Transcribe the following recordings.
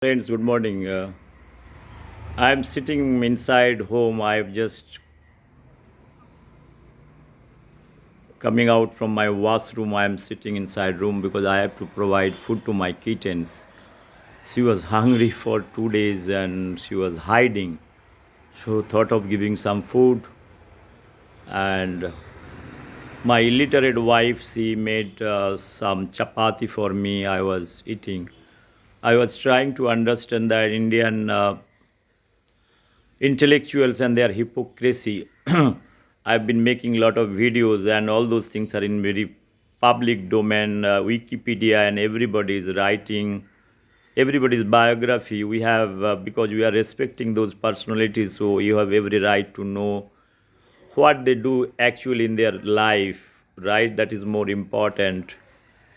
Friends, good morning. I'm sitting inside home. I've just coming out from my washroom. I'm sitting inside room because I have to provide food to my kittens. She was hungry for 2 days and she was hiding. So thought of giving some food, and my illiterate wife, she made some chapati for me. I was eating. I was trying to understand that Indian intellectuals and their hypocrisy. I've been making a lot of videos, and all those things are in very public domain. Wikipedia and everybody is writing everybody's biography. We have because we are respecting those personalities, so you have every right to know what they do actually in their life. Right, that is more important.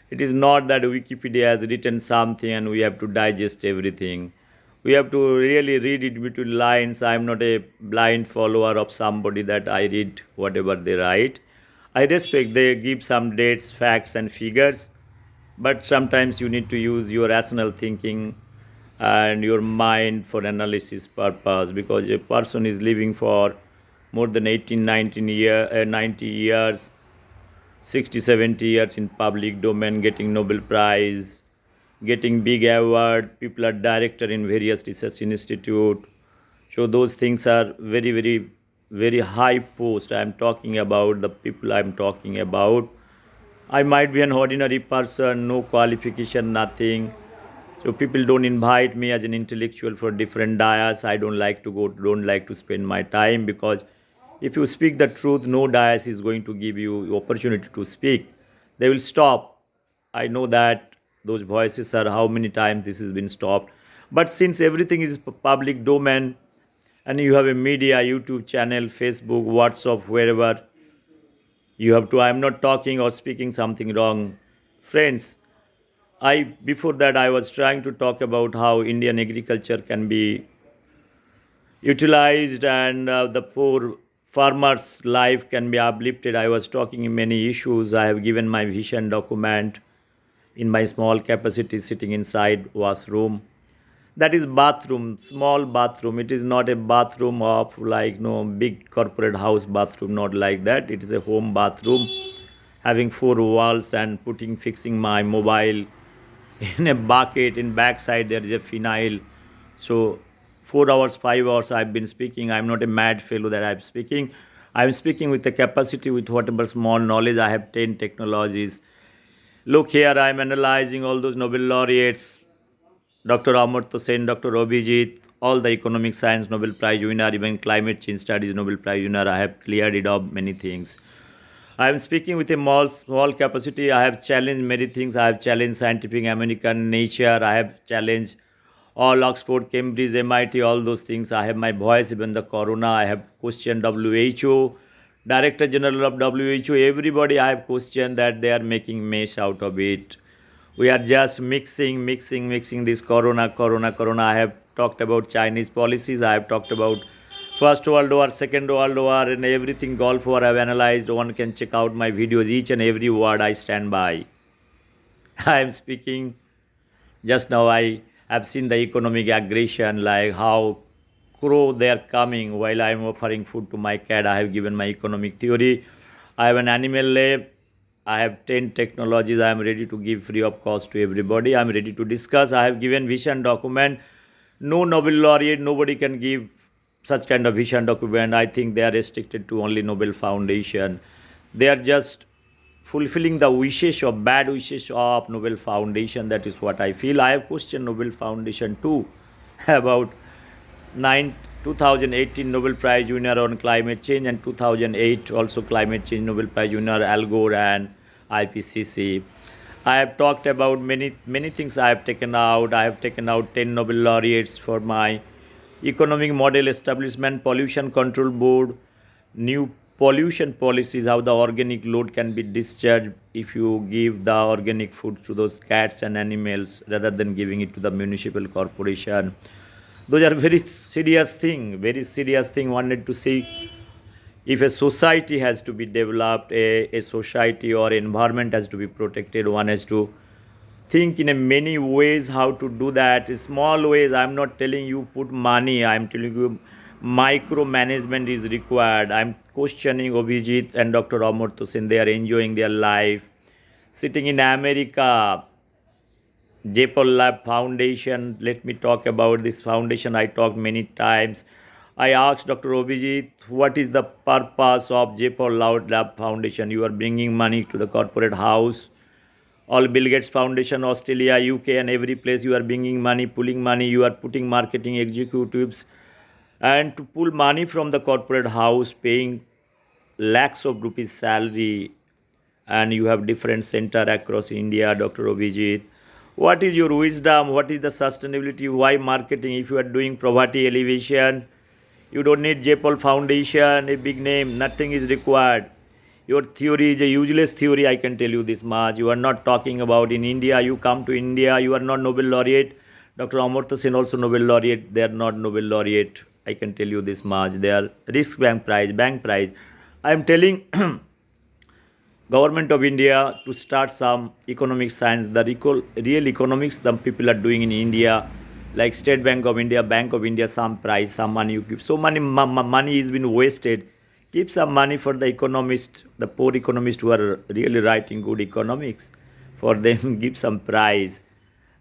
It is not that Wikipedia has written something and we have to digest everything. We have to really read it between lines. I am not a blind follower of somebody that I read whatever they write. I respect they give some dates, facts, and figures, but sometimes you need to use your rational thinking and your mind for analysis purpose, because a person is living for more than 18, 90 years, 60, 70 years in public domain, getting Nobel Prize, getting big award. People are director in various research institute. So those things are very, very, very high post. I'm talking about the people I'm talking about. I might be an ordinary person, no qualification, nothing. So people don't invite me as an intellectual for different dayas. I don't like to go, don't like to spend my time, because if you speak the truth, no dayas is going to give you opportunity to speak. They will stop. I know that those voices are how many times this has been stopped. But since everything is public domain, and you have a media, YouTube channel, Facebook, WhatsApp, wherever, you have to. I'm not talking or speaking something wrong. Friends, I before that I was trying to talk about how Indian agriculture can be utilized, and the poor farmers' life can be uplifted. I was talking in many issues. I have given my vision document in my small capacity, sitting inside washroom. That is bathroom, small bathroom. It is not a bathroom of like no big corporate house bathroom, not like that. It is a home bathroom having four walls, and putting fixing my mobile in a bucket. In backside there is a phenyl. So 4 hours, 5 hours I've been speaking. I'm not a mad fellow that I'm speaking. I'm speaking with the capacity, with whatever small knowledge I have. 10 technologies. Look here, I'm analyzing all those Nobel laureates, Dr. Amartya Sen, Dr. Abhijit, all the economic science Nobel Prize winner, even climate change studies Nobel Prize winner. I have cleared it up many things. I am speaking with a small capacity. I have challenged many things. I have challenged scientific American nature. I have challenged all Oxford, Cambridge, MIT, all those things. I have my voice, even the corona. I have questioned WHO, Director General of WHO. Everybody I have questioned that they are making mess out of it. We are just mixing this corona. I have talked about Chinese policies. I have talked about First World War, Second World War, and everything. Gulf War I have analyzed. One can check out my videos. Each and every word I stand by. I am speaking just now. I have seen the economic aggression, like how crow they are coming while I am offering food to my cat. I have given my economic theory. I have an animal lab. I have 10 technologies I am ready to give free of cost to everybody. I am ready to discuss. I have given vision document. No Nobel laureate, nobody can give such kind of vision document. I think they are restricted to only Nobel Foundation. They are just fulfilling the wishes or bad wishes of Nobel Foundation. That is what I feel. I have questioned Nobel Foundation too about 9 2018 Nobel Prize winner on climate change, and 2008 also climate change Nobel Prize winner Al Gore and IPCC. I have talked about many things. I have taken out. I have taken out 10 Nobel laureates for my economic model establishment, pollution control board, new pollution policies, how the organic load can be discharged if you give the organic food to those cats and animals rather than giving it to the municipal corporation. Those are very serious thing. Wanted to see, if a society has to be developed, a society or environment has to be protected, one has to think in a many ways how to do that. In small ways, I'm not telling you put money. I'm telling you micromanagement is required. I'm questioning Obhijit and Dr. Amartya Sen. They are enjoying their life. Sitting in America, Jaipal Lab Foundation. Let me talk about this foundation. I talked many times. I asked Dr. Obhijit, what is the purpose of Jaipal Lab Foundation? You are bringing money to the corporate house. All Bill Gates Foundation, Australia, UK, and every place you are bringing money, pulling money. You are putting marketing executives and to pull money from the corporate house, paying lakhs of rupees salary, and you have different center across India, Dr. Obhijit. What is your wisdom? What is the sustainability? Why marketing? If you are doing poverty elevation, you don't need Jaipal Foundation, a big name, nothing is required. Your theory is a useless theory, I can tell you this much. You are not talking about in India. You come to India, you are not Nobel laureate. Dr. Amartya Sen also Nobel laureate. They are not Nobel laureate. I can tell you this much. They are risk bank prize, bank prize. I am telling government of India to start some economic science. The real economics the people are doing in India, like State Bank of India, Bank of India, some price, some money you give. So many money is been wasted. Keep some money for the economists, the poor economists who are really writing good economics. For them, give some prize.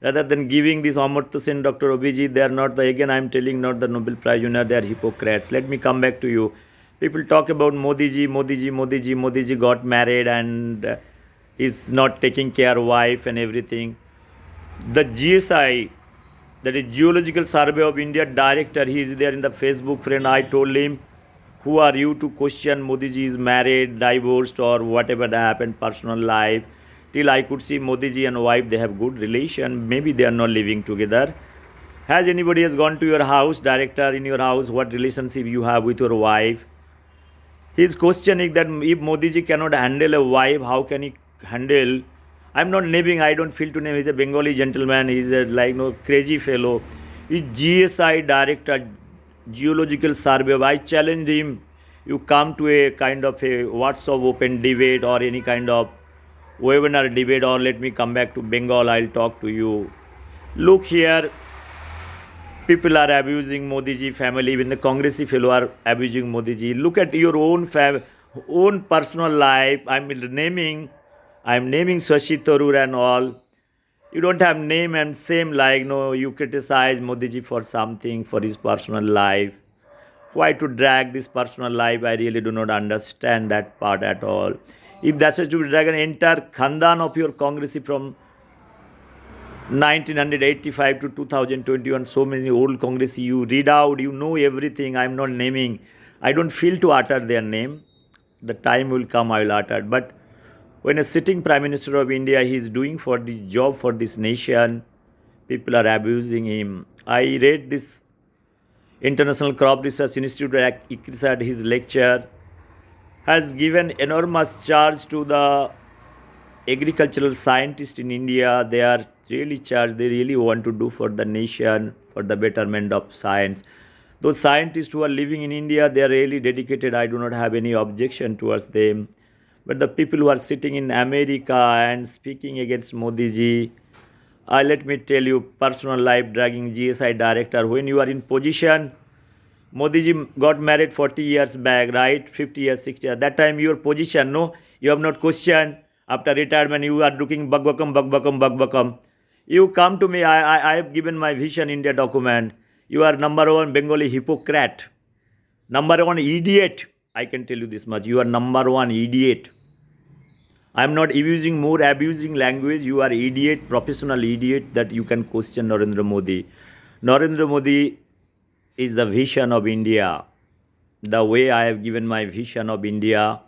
Rather than giving this Amartya Sen, Dr. Obhijit, they are not the, again I am telling, not the Nobel Prize winner, they are hypocrites. Let me come back to you. People talk about Modi ji got married and is not taking care of wife and everything. The GSI, that is Geological Survey of India director, he is there in the Facebook friend. I told him, who are you to question Modi ji is married, divorced, or whatever that happened, personal life? Till I could see Modi ji and wife, they have good relation. Maybe they are not living together. Has anybody has gone to your house, director in your house, what relationship you have with your wife? He is questioning that if Modi ji cannot handle a wife, how can he handle? I'm not naming, I don't feel to name. He's a Bengali gentleman. He's a like no crazy fellow. He's GSI director, Geological Survey. I challenged him. You come to a kind of a WhatsApp open debate or any kind of webinar debate, or let me come back to Bengal. I'll talk to you. Look here. People are abusing Modi ji family. Even the Congressy fellow are abusing Modi ji. Look at your own own personal life. I'm naming Shashi Tharoor and all. You don't have name and same like no. You criticize Modi ji for something for his personal life. Why to drag this personal life? I really do not understand that part at all. If that's a to drag an entire khandan of your Congressy from 1985 to 2021, so many old Congress, you read out, you know everything. I'm not naming. I don't feel to utter their name. The time will come, I will utter. But when a sitting Prime Minister of India, he is doing for this job for this nation, people are abusing him. I read this International Crop Research Institute, ICRISAT, his lecture, has given enormous charge to the agricultural scientists in India. They are really charged. They really want to do for the nation, for the betterment of science. Those scientists who are living in India, they are really dedicated. I do not have any objection towards them. But the people who are sitting in America and speaking against Modi ji, let me tell you, personal life dragging GSI director, when you are in position, Modi ji got married 40 years back, right? 50 years, 60 years. That time your position, no? You have not questioned. After retirement, you are looking bug. You come to me, I have given my Vision India document. You are number one Bengali hypocrite. Number one idiot. I can tell you this much. You are number one idiot. I am not using more abusing language. You are idiot, professional idiot that you can question Narendra Modi. Narendra Modi is the vision of India. The way I have given my vision of India.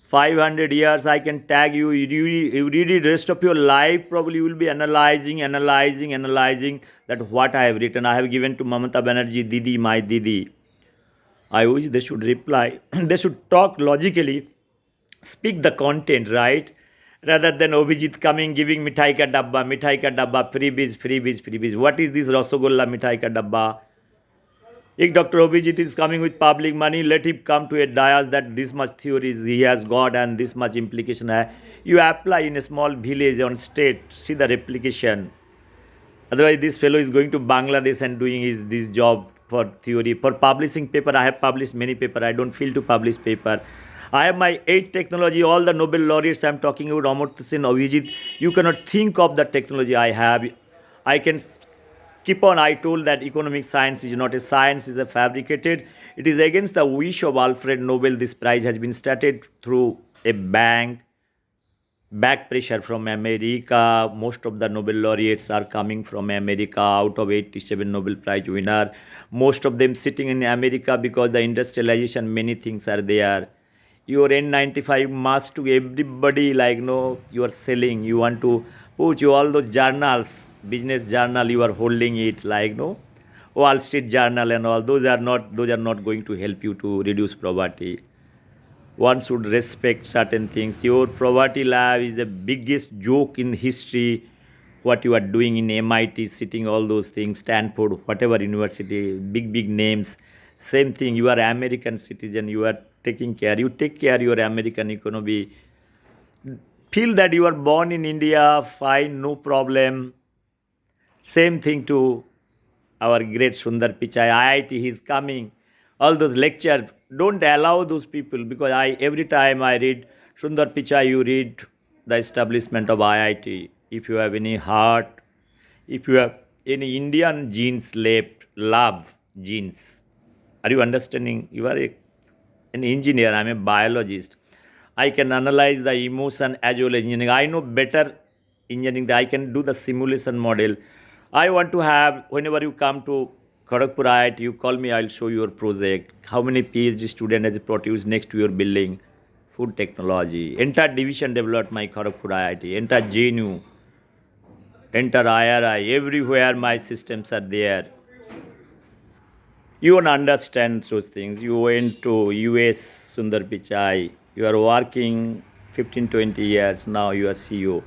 500 years I can tag you. You read it rest of your life. Probably you will be analyzing that what I have written. I have given to Mamata Banerjee, Didi, my Didi. I wish they should reply. They should talk logically. Speak the content, right? Rather than Obhijit coming, giving mithai ka dabba, freebies. What is this Rasagolla mithai ka dabba? If Dr. Obhijit is coming with public money, let him come to a dais that this much theories he has got and this much implication. You apply in a small village on state, see the replication. Otherwise, this fellow is going to Bangladesh and doing this job for theory. For publishing paper, I have published many paper. I don't feel to publish paper. I have my 8 technology, all the Nobel laureates I'm talking about, Amartya Sen, Avijit. You cannot think of the technology I have. I can keep on. I told that economic science is not a science, is a fabricated. It is against the wish of Alfred Nobel. This prize has been started through a bank back pressure from America. Most of the Nobel laureates are coming from America. Out of 87 Nobel Prize winner, most of them sitting in America because the industrialization, many things are there. Your N95 mask to everybody, like no, you are selling. You want to put you all those journals, business journal, you are holding it like no. Wall Street Journal and all those are not going to help you to reduce poverty. One should respect certain things. Your poverty lab is the biggest joke in history. What you are doing in MIT, sitting all those things, Stanford, whatever university, big names. Same thing. You are American citizen. You are taking care. You take care your American economy. Feel that you are born in India. Fine, no problem. Same thing to our great Sundar Pichai, IIT, he's coming. All those lectures, don't allow those people because every time I read Sundar Pichai, you read the establishment of IIT. If you have any heart, if you have any Indian genes left, love genes. Are you understanding? You are an engineer, I'm a biologist. I can analyze the emotion as well as engineering. I know better engineering. I can do the simulation model. I want to have, whenever you come to Kharagpur IIT, you call me, I'll show you your project. How many PhD student has produced next to your building? Food technology. Entire division developed my Kharagpur IIT. Entire JNU. Entire IRI. Everywhere my systems are there. You won't understand those things. You went to US, Sundar Pichai. You are working 15, 20 years. Now you are CEO.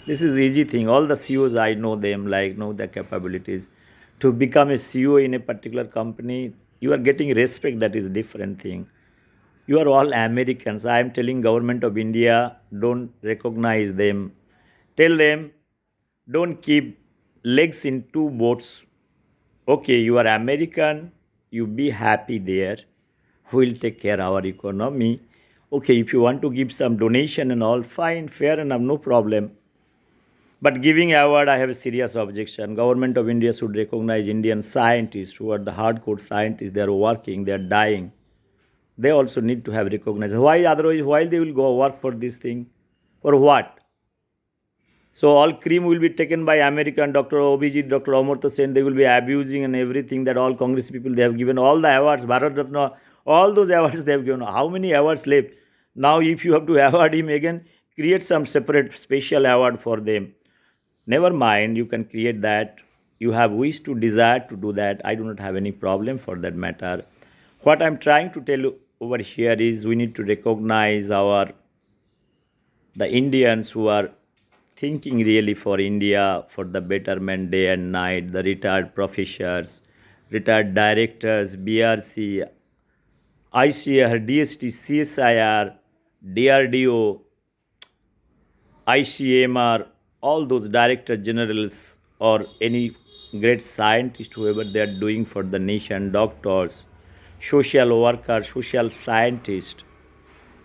This is easy thing. All the CEOs, I know them, like know their capabilities. To become a CEO in a particular company, you are getting respect. That is different thing. You are all Americans. I am telling government of India, don't recognize them. Tell them, don't keep legs in two boats. Okay, you are American, you be happy there. We'll take care of our economy. Okay, if you want to give some donation and all, fine, fair enough, no problem. But giving award, I have a serious objection. Government of India should recognize Indian scientists who are the hardcore scientists. They are working, they are dying. They also need to have recognized. Why otherwise? Why they will go work for this thing? For what? So all cream will be taken by American Dr. Obijit, Dr. Amartya Sen. They will be abusing and everything that all Congress people they have given all the awards, Bharat Ratna, all those awards they have given. How many awards left? Now if you have to award him again, create some separate special award for them. Never mind, you can create that. You have wish to desire to do that. I do not have any problem for that matter. What I'm trying to tell you over here is we need to recognize the Indians who are thinking really for India, for the betterment day and night, the retired professors, retired directors, BRC, ICR, DST, CSIR, DRDO, ICMR, all those director generals or any great scientist, whoever they are doing for the nation, doctors, social workers, social scientists,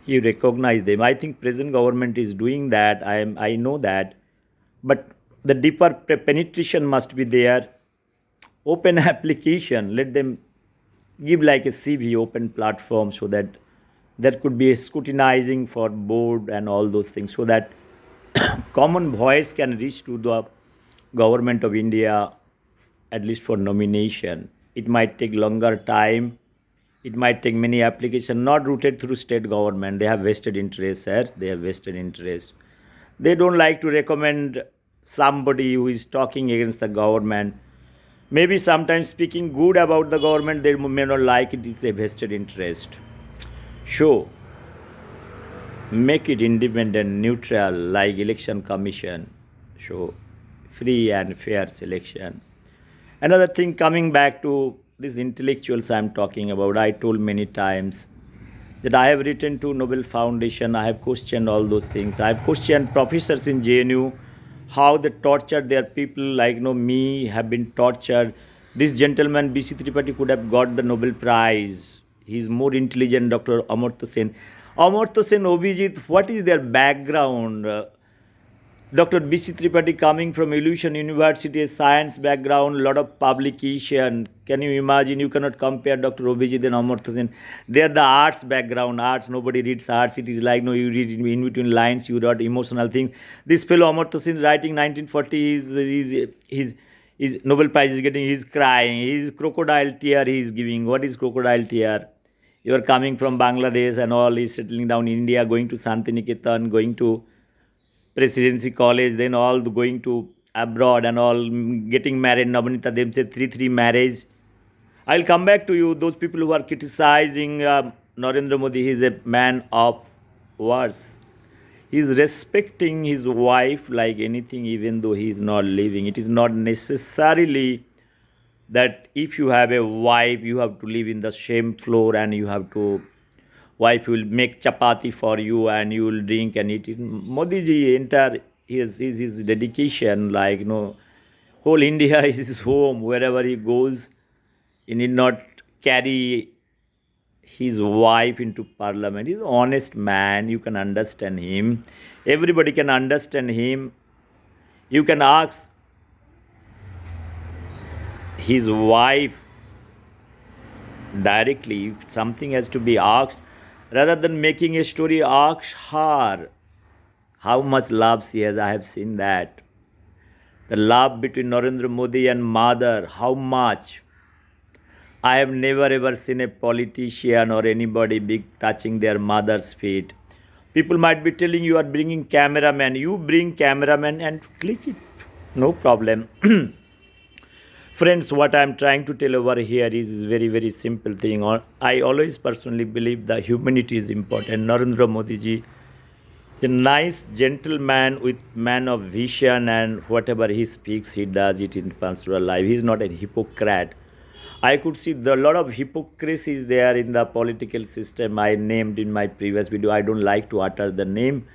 you recognize them. I think present government is doing that. I know that, but the deeper penetration must be there. Open application, let them give like a CV open platform so that there could be a scrutinizing for board and all those things so that common voice can reach to the government of India at least for nomination. It might take longer time. It might take many applications not routed through state government. They have vested interest, sir. They have vested interest. They don't like to recommend somebody who is talking against the government. Maybe sometimes speaking good about the government, they may not like it. It's a vested interest. So, make it independent, neutral, like election commission. So, free and fair selection. Another thing, coming back to these intellectuals I'm talking about, I told many times that I have written to Nobel Foundation. I have questioned all those things. I have questioned professors in JNU how they tortured their people like me have been tortured. This gentleman BC Tripathi could have got the Nobel Prize. He's more intelligent, Dr. Amartya Sen. Amartya Sen, Obijit, what is their background? Dr. B.C. Tripathi coming from Illusion University, a science background, lot of publication. Can you imagine? You cannot compare Dr. Obijit and Amartya Sen. They are the arts background. Arts, nobody reads arts. It is like, no, you read in between lines, you write emotional things. This fellow Amartya Sen writing 1940, his Nobel Prize is getting, he's crying. His crocodile tear he is giving. What is crocodile tear? You are coming from Bangladesh and all, he's settling down in India, going to Santiniketan, going to Presidency College, then all going to abroad and all getting married. Nabanita them said 3-3 marriage. I'll come back to you. Those people who are criticizing Narendra Modi, he's a man of words. He's respecting his wife like anything, even though he is not living. It is not necessarily that if you have a wife, you have to live in the same floor and you have to wife will make chapati for you and you will drink and eat it. Modi ji entire his dedication, like whole India is his home. Wherever he goes, he need not carry his wife into parliament. He's an honest man. You can understand him. Everybody can understand him. You can ask his wife directly if something has to be asked. Rather than making a story, ask her how much love she has. I have seen that. The love between Narendra Modi and mother, how much. I have never ever seen a politician or anybody big touching their mother's feet. People might be telling you are bringing cameraman. You bring cameraman and click it. No problem. Friends, what I am trying to tell over here is very, very simple thing. I always personally believe that humanity is important. Narendra Modi ji, a nice gentleman with man of vision, and whatever he speaks, he does it in personal life. He is not a hypocrite. I could see a lot of hypocrisy is there in the political system. I named in my previous video. I don't like to utter the name.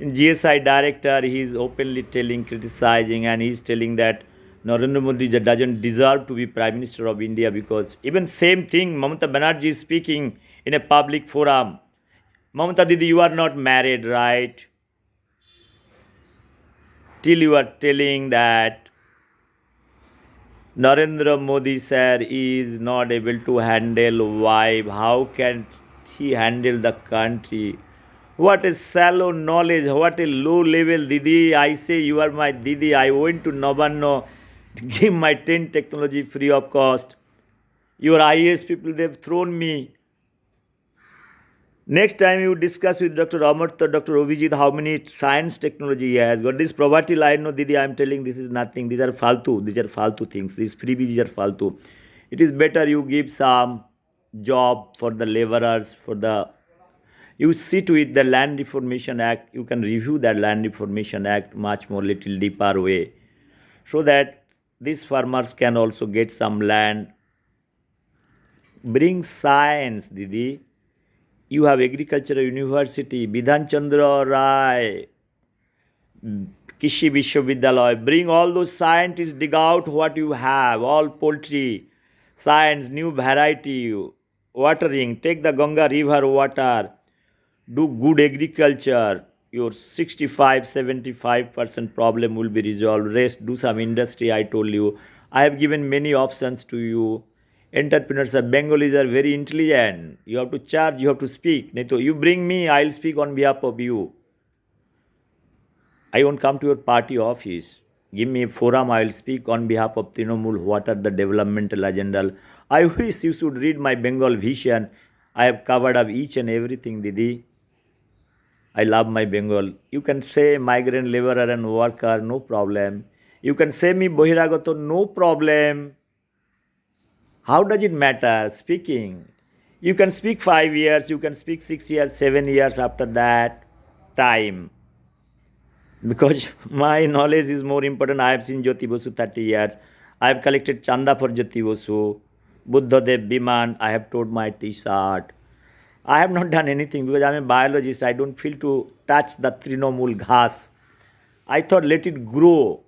In GSI director, he is openly telling, criticizing, and he is telling that Narendra Modi doesn't deserve to be Prime Minister of India because even same thing, Mamata Banerjee is speaking in a public forum. Mamata Didi, you are not married, right? Till you are telling that Narendra Modi sir is not able to handle wife. How can he handle the country? What a shallow knowledge, what a low level Didi. I say you are my Didi. I went to Nabanno to give my 10 technology free of cost. Your IAS people, they've thrown me. Next time you discuss with Dr. Amartya, Dr. Obijit, how many science technology he has got. This poverty line, no Didi, I am telling this is nothing. These are faltu things. These freebies are faltu. It is better you give some job for the laborers, you see to it the Land Reformation Act. You can review that Land Reformation Act much more little deeper way, so that these farmers can also get some land. Bring science, Didi. You have agricultural university, Bidhan Chandra Rai, Kishi Vishwavidyalaya. Bring all those scientists, dig out what you have, all poultry, science, new variety, watering, take the Ganga river water, do good agriculture. Your 65-75% problem will be resolved. Rest, do some industry, I told you. I have given many options to you. Entrepreneurs of Bengalis are very intelligent. You have to charge, you have to speak. You bring me, I'll speak on behalf of you. I won't come to your party office. Give me a forum, I will speak on behalf of Trinamool. What are the developmental agenda? I wish you should read my Bengal vision. I have covered up each and everything, Didi. I love my Bengal. You can say migrant laborer and worker, no problem. You can say me Bohiragato, no problem. How does it matter? Speaking. You can speak 5 years, you can speak 6 years, 7 years after that time. Because my knowledge is more important. I have seen Jyoti Basu 30 years. I have collected Chanda for Jyoti Basu. Buddha Dev Biman, I have told my T-shirt. I have not done anything because I'm a biologist. I don't feel to touch the Trinamool ghas. I thought let it grow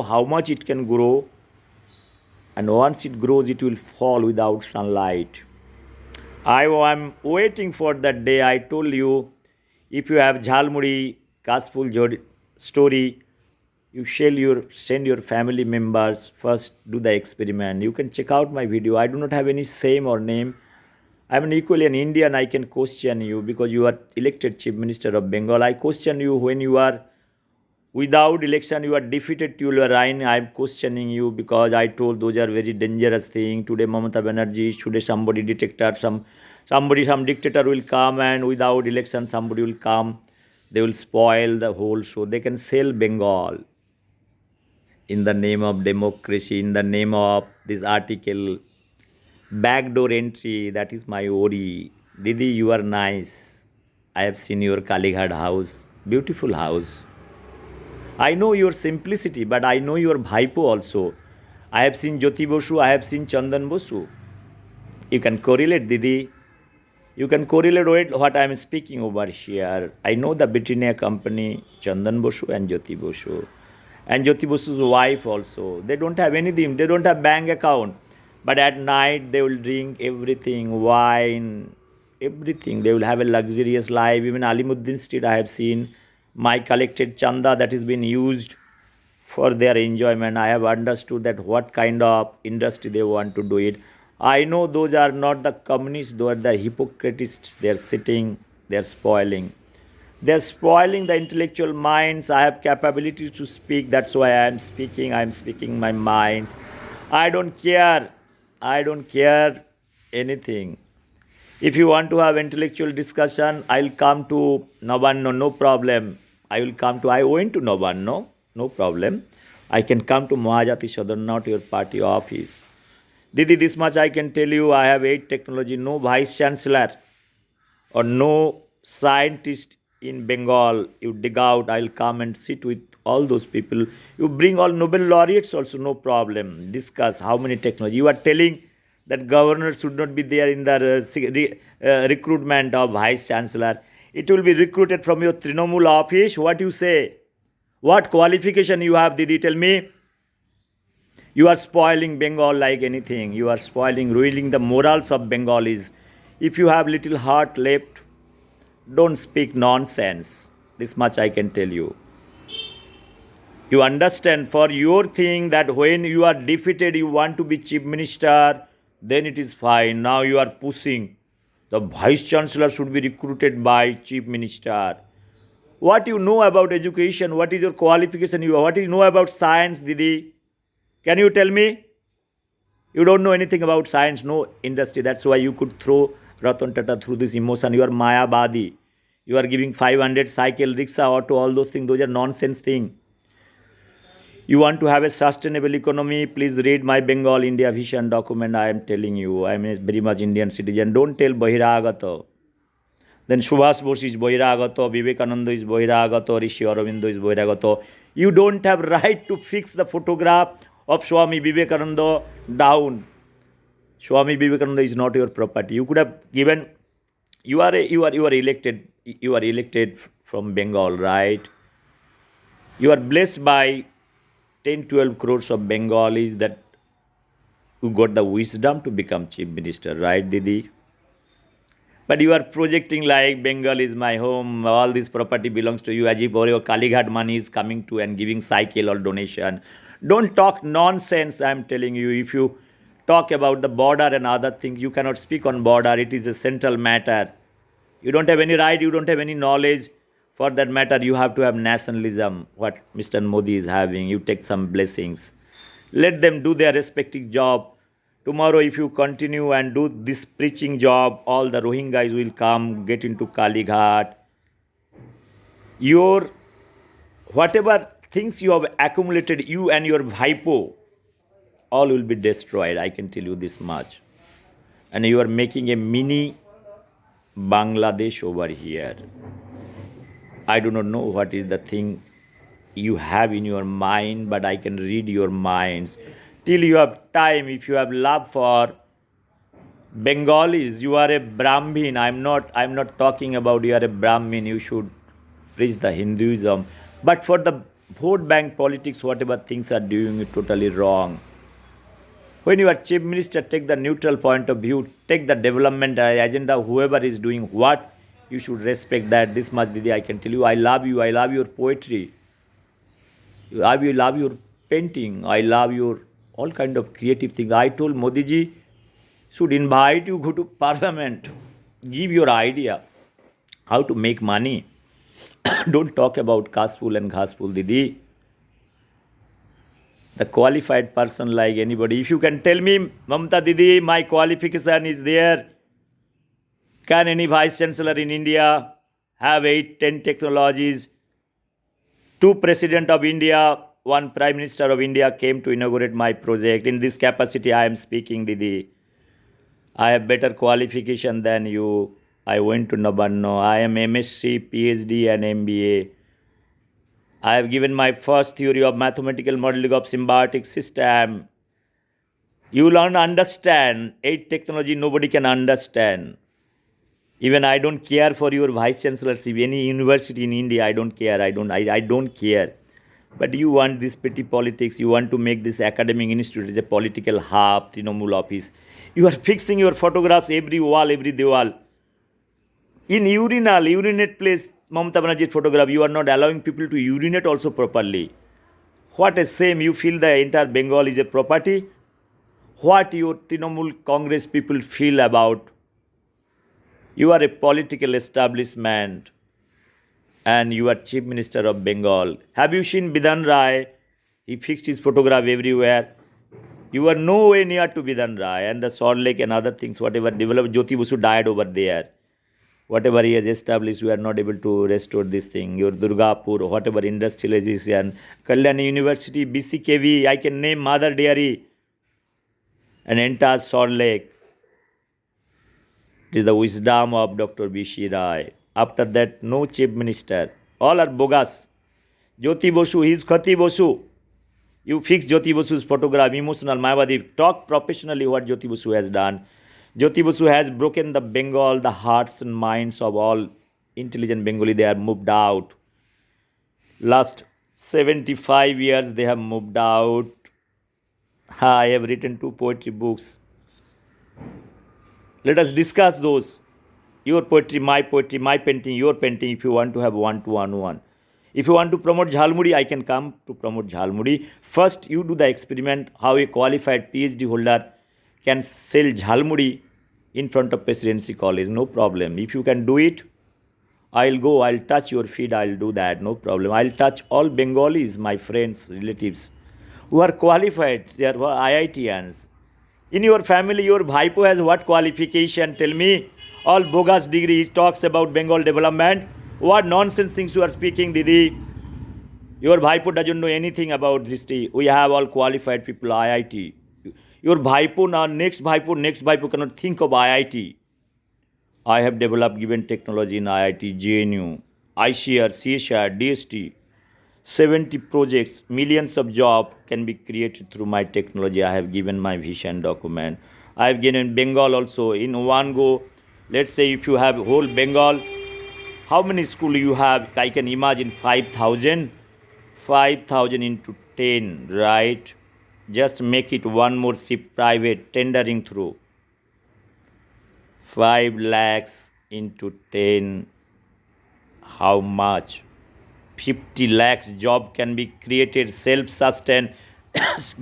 how much it can grow, and once it grows, it will fall without sunlight. I am waiting for that day. I told you, if you have Jhalmuri, Kasful story, you send your family members first do the experiment. You can check out my video. I do not have any shame or name. I am an equally an Indian. I can question you because you are elected Chief Minister of Bengal. I question you when you are without election, you are defeated to your reign. I am questioning you because I told those are very dangerous thing. Today, Mamata Banerjee, today somebody dictator, some dictator will come, and without election, somebody will come. They will spoil the whole show. They can sell Bengal in the name of democracy, in the name of this article, backdoor entry. That is my worry. Didi, you are nice. I have seen your Kalighat house, beautiful house. I know your simplicity, but I know your Bhaipo also. I have seen Jyoti Bosu, I have seen Chandan Bosu. You can correlate, Didi. You can correlate with what I am speaking over here. I know the Britannia company, Chandan Bosu and Jyoti Bosu. And Jyoti Bosu's wife also. They don't have anything. They don't have bank account. But at night, they will drink everything, wine, everything. They will have a luxurious life. Even Alimuddin Street, I have seen my collected chanda that is being used for their enjoyment. I have understood that what kind of industry they want to do it. I know those are not the communists, those are the hypocritists. They are sitting, they are spoiling. They are spoiling the intellectual minds. I have capability to speak. That's why I am speaking. I am speaking my minds. I don't care. I don't care anything. If you want to have intellectual discussion, I'll come to Nabanno, no problem. I went to Nabanno, no problem. I can come to Mahajati Sadan, not your party office. Didi, this much I can tell you, I have 8 technology, no vice chancellor or no scientist in Bengal. You dig out, I'll come and sit with all those people. You bring all Nobel laureates also, no problem. Discuss how many technology. You are telling that governor should not be there in the recruitment of vice chancellor. It will be recruited from your Trinamool office. What you say? What qualification you have, Didi? Tell me. You are spoiling Bengal like anything. You are spoiling, ruining the morals of Bengalis. If you have little heart left, don't speak nonsense. This much I can tell you. You understand, for your thing that when you are defeated, you want to be chief minister, then it is fine. Now you are pushing. The vice chancellor should be recruited by chief minister. What you know about education? What is your qualification? What do you know about science, Didi? Can you tell me? You don't know anything about science, no industry. That's why you could throw Ratan Tata through this emotion. You are Mayabadi. You are giving 500 cycle, rickshaw, auto, all those things. Those are nonsense things. You want to have a sustainable economy, please read my Bengal India Vision document. I am telling you, I am a very much Indian citizen. Don't tell Bahiragata. Then Subhas Bose is Bahiragata, Vivekananda is Bahiragata, Rishi Aurobindo is Bahiragata. You don't have right to fix the photograph of Swami Vivekananda down. Swami Vivekananda is not your property. You could have given. You are elected. You are elected from Bengal, right? You are blessed by 10-12 crores of Bengalis that who got the wisdom to become chief minister, right, Didi? But you are projecting like Bengal is my home, all this property belongs to you, as if your Kalighat money is coming to and giving cycle or donation. Don't talk nonsense, I am telling you. If you talk about the border and other things, you cannot speak on border. It is a central matter. You don't have any right, you don't have any knowledge. For that matter, you have to have nationalism, what Mr. Modi is having. You take some blessings. Let them do their respective job. Tomorrow, if you continue and do this preaching job, all the Rohingyas will come, get into Kalighat. Your whatever things you have accumulated, you and your Bhaipo, all will be destroyed. I can tell you this much. And you are making a mini Bangladesh over here. I do not know what is the thing you have in your mind, but I can read your minds. Till you have time, if you have love for Bengalis, you are a Brahmin. I'm not talking about you are a Brahmin. You should preach the Hinduism. But for the vote bank politics, whatever things are doing it totally wrong. When you are chief minister, take the neutral point of view, take the development agenda, whoever is doing what, you should respect that. This much, Didi, I can tell you. I love you. I love your poetry. I love your painting. I love your all kind of creative things. I told Modi ji should invite you go to parliament, give your idea how to make money. Don't talk about Kasful and Ghasful, Didi. The qualified person like anybody. If you can tell me, Mamta Didi, my qualification is there. Can any vice chancellor in India have 8, 10 technologies? 2 president of India, 1 prime minister of India came to inaugurate my project. In this capacity, I am speaking, Didi. I have better qualification than you. I went to Nabanno. I am MSc, PhD and MBA. I have given my first theory of mathematical modeling of symbiotic system. You learn understand. 8 technology nobody can understand. Even I don't care for your vice chancellorship. Any university in India, I don't care. I don't care. But you want this petty politics. You want to make this academic institute as a political hub, Trinamool office. You are fixing your photographs every wall, every diwal. In urinate place, Mamata Banerjee's photograph, you are not allowing people to urinate also properly. What a shame. You feel the entire Bengal is a property. What your Trinamool Congress people feel about? You are a political establishment and you are chief minister of Bengal. Have you seen Bidhan Rai? He fixed his photograph everywhere. You are nowhere near to Bidhan Rai and the Salt Lake and other things, whatever developed. Jyoti Basu died over there. Whatever he has established, we are not able to restore this thing. Your Durgapur, whatever industrialization, Kalyani University, BCKV, I can name Mother Dairy, and entire Salt Lake. It is the wisdom of Dr. B.C. Rai. After that, no chief minister. All are bogus. Jyoti Basu, he is Khati Basu. You fix Jyoti Basu's photograph, emotional, Mayavadi. Talk professionally what Jyoti Basu has done. Jyoti Basu has broken the Bengal, the hearts and minds of all intelligent Bengali. They are moved out. Last 75 years they have moved out. I have written 2 poetry books. Let us discuss those. Your poetry, my painting, your painting, if you want to have one-to-one. If you want to promote Jhalmuri, I can come to promote Jhalmuri. First, you do the experiment how a qualified PhD holder can sell Jhalmuri in front of Presidency College. No problem. If you can do it, I'll go, I'll touch your feet, I'll do that. No problem. I'll touch all Bengalis, my friends, relatives, who are qualified. They are IITians. In your family, your Bhaipo has what qualification? Tell me. All bogus degree. He talks about Bengal development. What nonsense things you are speaking, Didi. Your Bhaipo doesn't know anything about this. We have all qualified people, IIT. Your Bhaipo now, next Bhaipo cannot think of IIT. I have developed given technology in IIT, JNU, ICR, CSR, DST. 70 projects, millions of jobs can be created through my technology. I have given my vision document. I have given Bengal also in one go. Let's say if you have whole Bengal, how many schools you have? I can imagine 5,000. 5,000 into 10, right? Just make it one more shift private, tendering through. 5 lakhs into 10, how much? 50 lakhs job can be created, self-sustained.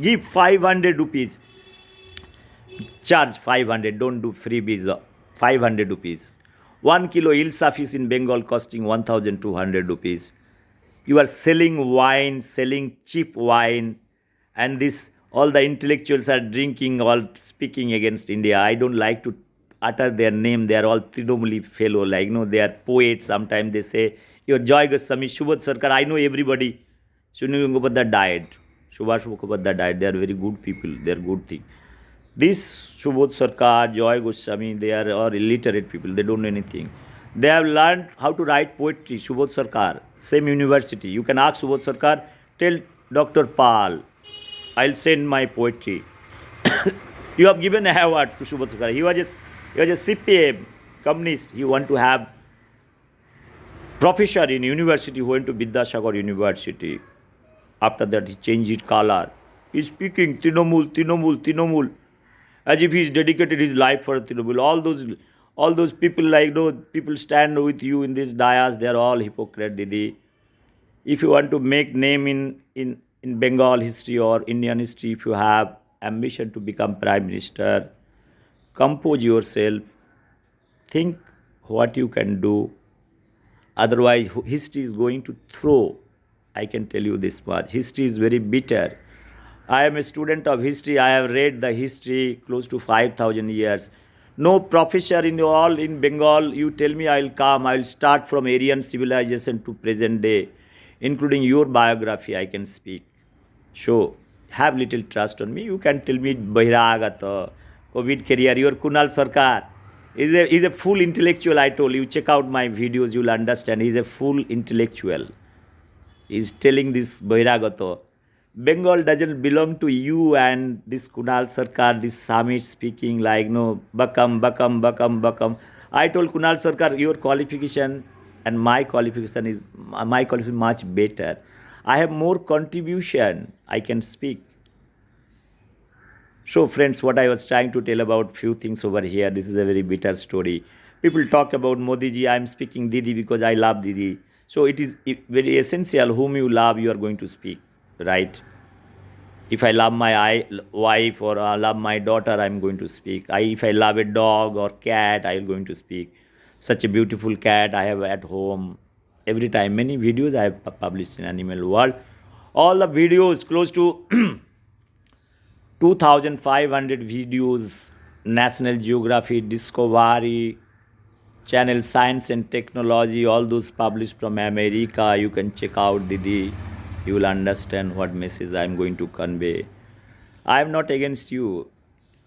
Give 500 rupees. Charge 500, don't do freebies. 500 rupees. 1 kilo ilsafis in Bengal costing 1,200 rupees. You are selling wine, selling cheap wine, and this all the intellectuals are drinking, all speaking against India. I don't like to utter their name. They are all Trinamool fellow, like they are poets. Sometimes they say, your Joy Goswami, Subodh Sarkar, I know everybody. Sunu Gangopathyay died. Subhash Mukhopadhyay died. They are very good people. They are good thing. This Subodh Sarkar, Joy Goswami, they are all illiterate people. They don't know anything. They have learned how to write poetry. Subodh Sarkar, same university. You can ask Subodh Sarkar, tell Dr. Pal, I'll send my poetry. You have given an award to Subodh Sarkar. He was a CPM communist. He want to have professor in university who went to Vidyasagar University. After that, he changed his color. He's speaking Tinamul, Tinamul, Tinamul, as if he's dedicated his life for Tinamul. All those people, like those people stand with you in this dais. They are all hypocrite, Didi. If you want to make name in Bengal history or Indian history, if you have ambition to become prime minister, compose yourself, think what you can do. Otherwise, history is going to throw. I can tell you this much. History is very bitter. I am a student of history. I have read the history close to 5,000 years. No professor in all in Bengal, you tell me I will come. I will start from Aryan civilization to present day, including your biography. I can speak. So have little trust on me. You can tell me Bahiragata, COVID career. Your Kunal Sarkar is a full intellectual. I told you. Check out my videos. You'll understand. He's a full intellectual. He's telling this Bahiragato. Bengal doesn't belong to you and this Kunal Sarkar, this Samit speaking like no Bakam, Bakam, Bakam, Bakam. I told Kunal Sarkar, your qualification and my qualification is much better. I have more contribution. I can speak. So, friends, what I was trying to tell about few things over here. This is a very bitter story. People talk about Modi ji. I am speaking Didi because I love Didi. So it is very essential. Whom you love, you are going to speak, right? If I love my wife or I love my daughter, I am going to speak. If I love a dog or cat, I am going to speak. Such a beautiful cat I have at home. Every time, many videos I have published in Animal World. All the videos, close to 2,500 videos, National Geography, Discovery, Channel Science and Technology, all those published from America. You can check out, Didi. You will understand what message I am going to convey. I am not against you.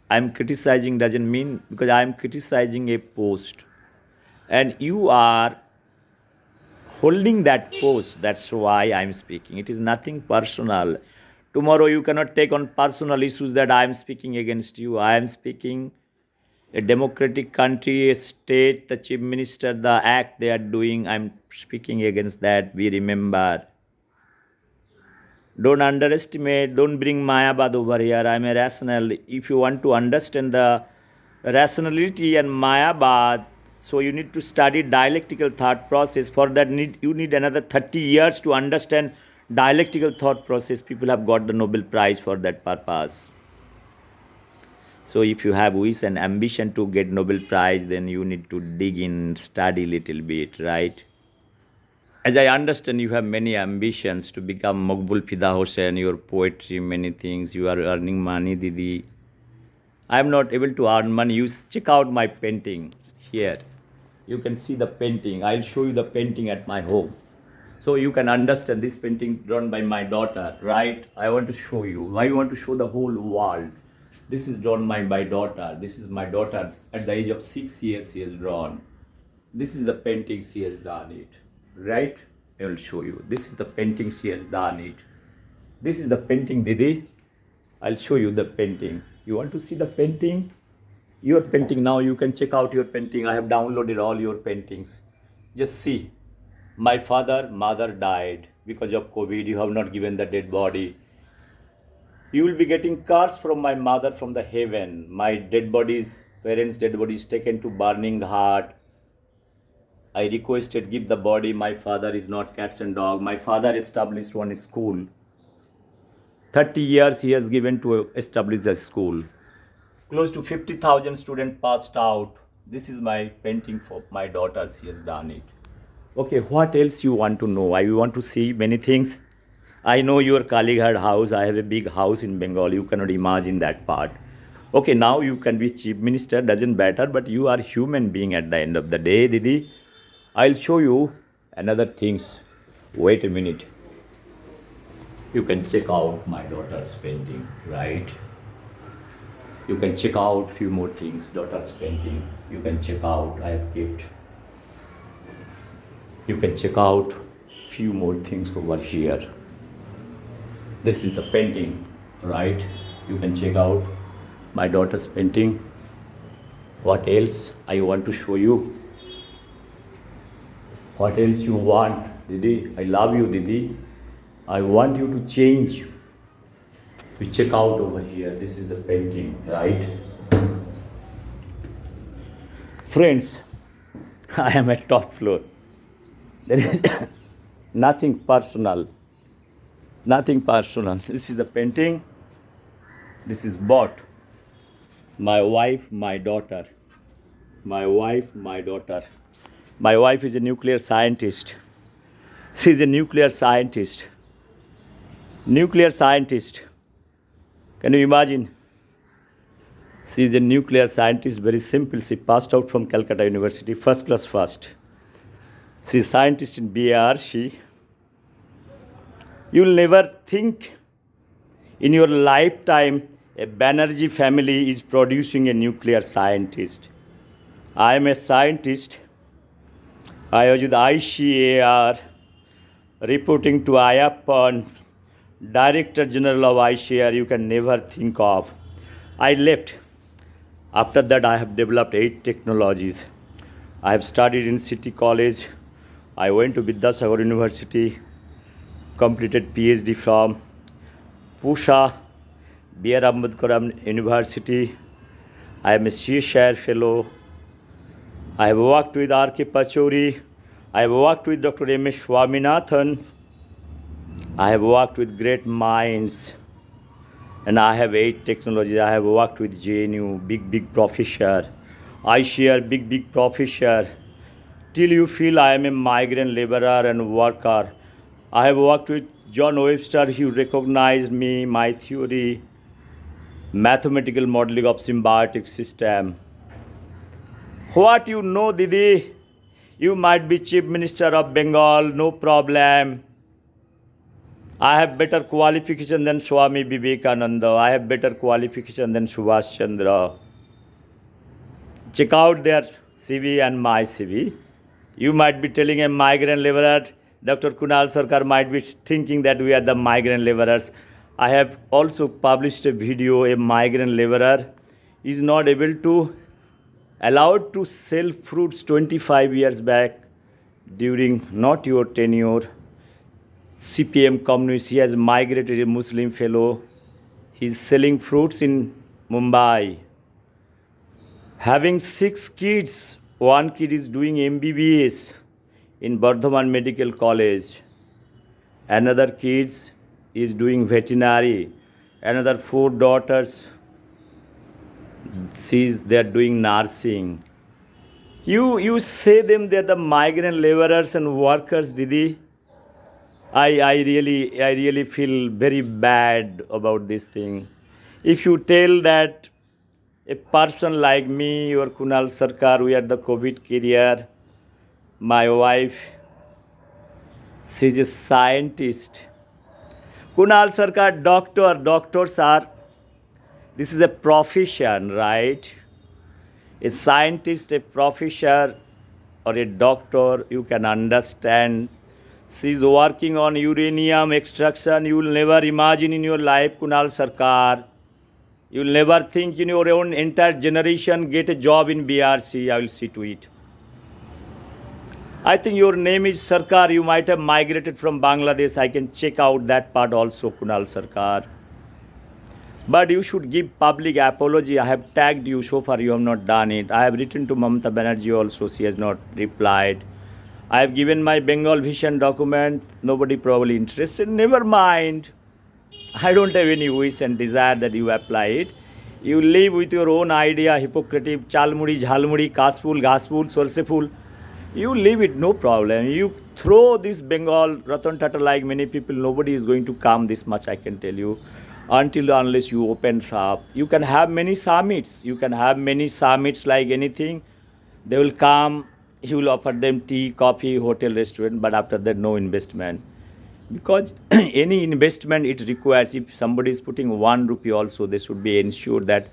I am criticizing doesn't mean because I am criticizing a post. And you are holding that post. That's why I am speaking. It is nothing personal. Tomorrow you cannot take on personal issues that I am speaking against you. I am speaking a democratic country, a state, the chief minister, the act they are doing. I am speaking against that. We remember. Don't underestimate, don't bring Mayabad over here. I am a rational. If you want to understand the rationality and Mayabad, so you need to study dialectical thought process. For that, you need another 30 years to understand dialectical thought process. People have got the Nobel Prize for that purpose. So if you have wish and ambition to get Nobel Prize, then you need to dig in, study little bit, right? As I understand, you have many ambitions to become Maqbul Fida Hossain, your poetry, many things. You are earning money, Didi. I am not able to earn money. You check out my painting here. You can see the painting. I'll show you the painting at my home. So you can understand this painting drawn by my daughter, right? I want to show you. I want to show the whole world. This is drawn by my daughter. This is my daughter. At the age of 6 years, she has drawn. This is the painting she has done it. Right? I will show you. This is the painting she has done it. This is the painting, Didi. I'll show you the painting. You want to see the painting? Your painting now, you can check out your painting. I have downloaded all your paintings. Just see. My mother died because of COVID. You have not given the dead body. You will be getting curse from my mother from the heaven. My dead bodies, parents' dead bodies taken to burning heart. I requested, give the body. My father is not cats and dog. My father established one school. 30 years he has given to establish a school. Close to 50,000 students passed out. This is my painting for my daughter. She has done it. Okay, what else you want to know? I want to see many things. I know your colleague had house. I have a big house in Bengal. You cannot imagine that part. Okay, now you can be chief minister. Doesn't matter, but you are human being at the end of the day, Didi. I'll show you another things. Wait a minute. You can check out my daughter's painting, right? You can check out few more things. Daughter's painting. You can check out. I have kept. You can check out few more things over here. This is the painting, right? You can check out. my daughter's painting. What else I want to show you? What else you want, Didi? I love you, Didi. I want you to change. We check out over here. This is the painting, right? Friends, I am at top floor. There is nothing personal. Nothing personal. This is the painting. This is bought. My wife, my daughter. My wife, my daughter. My wife is a nuclear scientist. She is a nuclear scientist. Nuclear scientist. Can you imagine? She is a nuclear scientist, very simple. She passed out from Calcutta University, first class first. She is scientist in BARC. You will never think in your lifetime a Banerjee family is producing a nuclear scientist. I am a scientist. I was with ICAR, reporting to Ayappan, Director General of ICAR, you can never think of. I left. After that, I have developed 8 technologies. I have studied in City College. I went to Vidyasagar University, completed PhD from Pusha, B.R. Ambedkar University. I am a CSIR fellow. I have worked with R.K. Pachauri. I have worked with Dr. M.S. Swaminathan. I have worked with great minds. And I have 8 technologies. I have worked with JNU, big professor. I share big professor. Till you feel I am a migrant laborer and worker. I have worked with John Webster. He recognized me, my theory, mathematical modeling of symbiotic system. What you know, Didi? You might be Chief Minister of Bengal, no problem. I have better qualification than Swami Vivekananda. I have better qualification than Subhash Chandra. Check out their CV and my CV. You might be telling a migrant laborer, Dr. Kunal Sarkar might be thinking that we are the migrant laborers. I have also published a video, a migrant laborer is not able to, allowed to sell fruits 25 years back during not your tenure. CPM communist, he has migrated, a Muslim fellow. He is selling fruits in Mumbai. Having 6 kids, one kid is doing MBBS in Bardhaman Medical College. Another kid is doing veterinary. Another 4 daughters, they are doing nursing. You say them they are the migrant laborers and workers, Didi. I really feel very bad about this thing. If you tell that a person like me or Kunal Sarkar, we are the COVID carrier, my wife, she's a scientist. Kunal Sarkar, doctors are, this is a profession, right? A scientist, a professor, or a doctor, you can understand. She's working on uranium extraction. You will never imagine in your life, Kunal Sarkar. You will never think in your own entire generation get a job in BRC. I will see to it. I think your name is Sarkar. You might have migrated from Bangladesh. I can check out that part also, Kunal Sarkar. But you should give public apology. I have tagged you. So far you have not done it. I have written to Mamata Banerjee also. She has not replied. I have given my Bengal vision document. Nobody probably interested. Never mind. I don't have any wish and desire that you apply it. You live with your own idea, Hippocratic, chalmudi, jhalmudi, kasful, ghasful, sorseful. You leave it, no problem. You throw this Bengal, Ratan Tata like many people, nobody is going to come this much, I can tell you. Until unless you open shop. You can have many summits. You can have many summits like anything. They will come. He will offer them tea, coffee, hotel, restaurant, but after that, no investment. Because any investment it requires, if somebody is putting 1 rupee also, they should be ensured that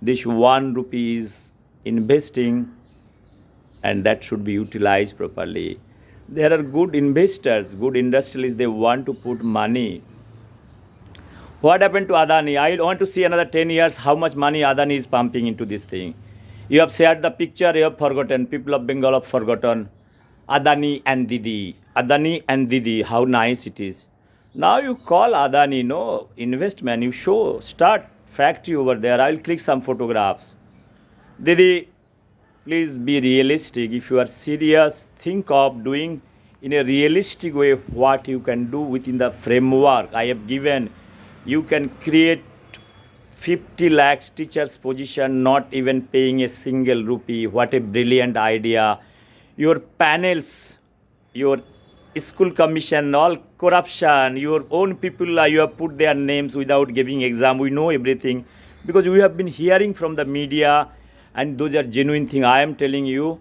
this 1 rupee is investing and that should be utilized properly. There are good investors, good industrialists, they want to put money. What happened to Adani? I want to see another 10 years how much money Adani is pumping into this thing. You have shared the picture, you have forgotten. People of Bengal have forgotten. Adani and Didi. Adani and Didi, how nice it is. Now you call Adani, no investment. You show, start factory over there. I'll click some photographs. Didi, please be realistic. If you are serious, think of doing in a realistic way what you can do within the framework I have given. You can create 50 lakhs teachers position, not even paying a single rupee. What a brilliant idea. Your panels, your school commission, all corruption, your own people, you have put their names without giving exam. We know everything because we have been hearing from the media, and those are genuine things. I am telling you,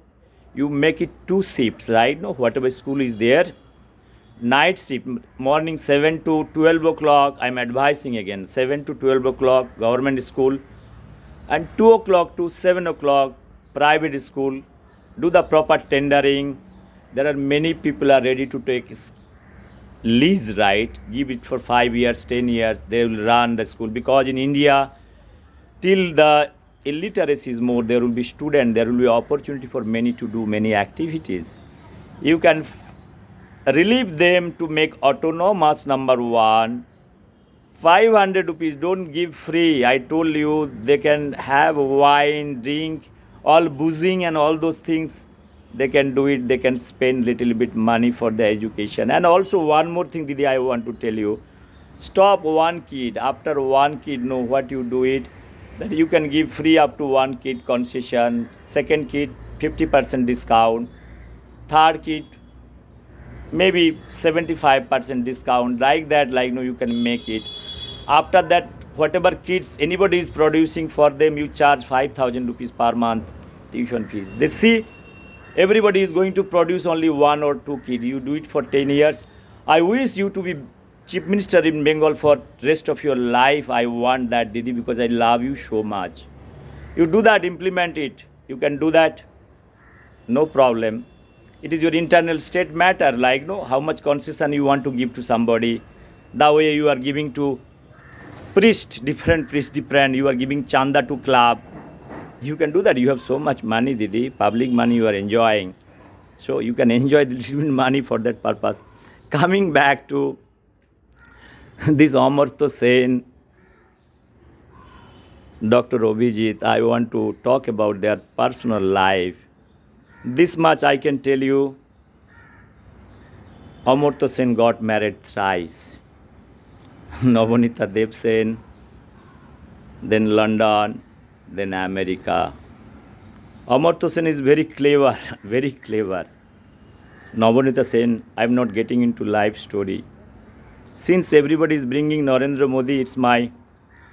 you make it two shifts, right? No, whatever school is there, night shift, morning 7 to 12 o'clock. I'm advising again 7 to 12 o'clock government school, and 2 o'clock to 7 o'clock private school. Do the proper tendering. There are many people are ready to take lease, right? Give it for 5 years, 10 years. They will run the school because in India, till the illiteracy is more, there will be student, there will be opportunity for many to do many activities. You can relieve them to make autonomous. Number one, 500 rupees, don't give free. I told you they can have wine, drink, all boozing and all those things. They can do it. They can spend little bit money for the education. And also one more thing, Didi, I want to tell you. Stop one kid. After one kid, know what you do it. That you can give free up to one kid concession. Second kid, 50% discount. Third kid, maybe 75% discount. Like that, like no, you can make it. After that, whatever kids anybody is producing for them, you charge 5,000 rupees per month tuition fees. They see everybody is going to produce only one or two kids. You do it for 10 years. I wish you to be chief minister in Bengal for rest of your life. I want that, Didi, because I love you so much. You do that, implement it. You can do that, no problem. It is your internal state matter, like no, how much concession you want to give to somebody. The way you are giving to priest, different, you are giving chanda to club. You can do that. You have so much money, Didi, public money you are enjoying. So you can enjoy the little bit money for that purpose. Coming back to this Amartya Sen, Dr. Abhijit, I want to talk about their personal life. This much I can tell you. Amartya Sen got married thrice. Navanita Dev Sen, then London, then America. Amartya Sen is very clever, very clever. Navanita Sen, I'm not getting into life story. Since everybody is bringing Narendra Modi, it's my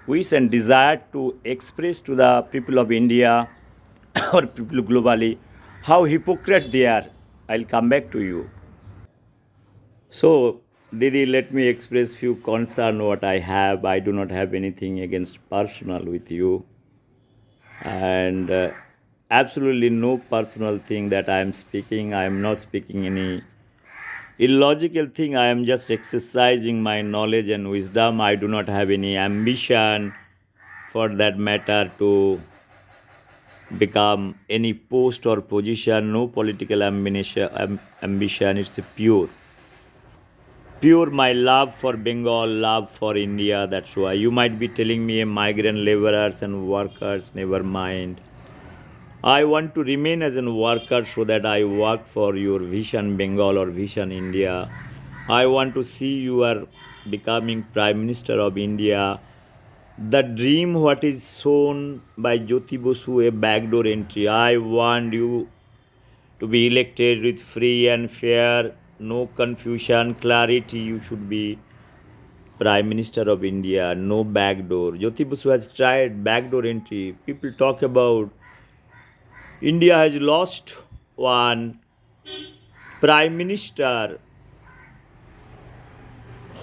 wish and desire to express to the people of India or people globally how hypocrite they are. I'll come back to you. So, Didi, let me express few concern what I have. I do not have anything against personal with you, and absolutely no personal thing that I am speaking. I am not speaking any illogical thing. I am just exercising my knowledge and wisdom. I do not have any ambition for that matter to become any post or position. No political ambition. It's a pure my love for Bengal, love for India. That's why you might be telling me migrant laborers and workers, never mind. I want to remain as a worker so that I work for your vision Bengal or vision India. I want to see you are becoming Prime Minister of India. The dream what is shown by Jyoti Basu, a backdoor entry. I want you to be elected with free and fair, no confusion, clarity. You should be Prime Minister of India, no backdoor. Jyoti Basu has tried backdoor entry. People talk about India has lost one Prime Minister.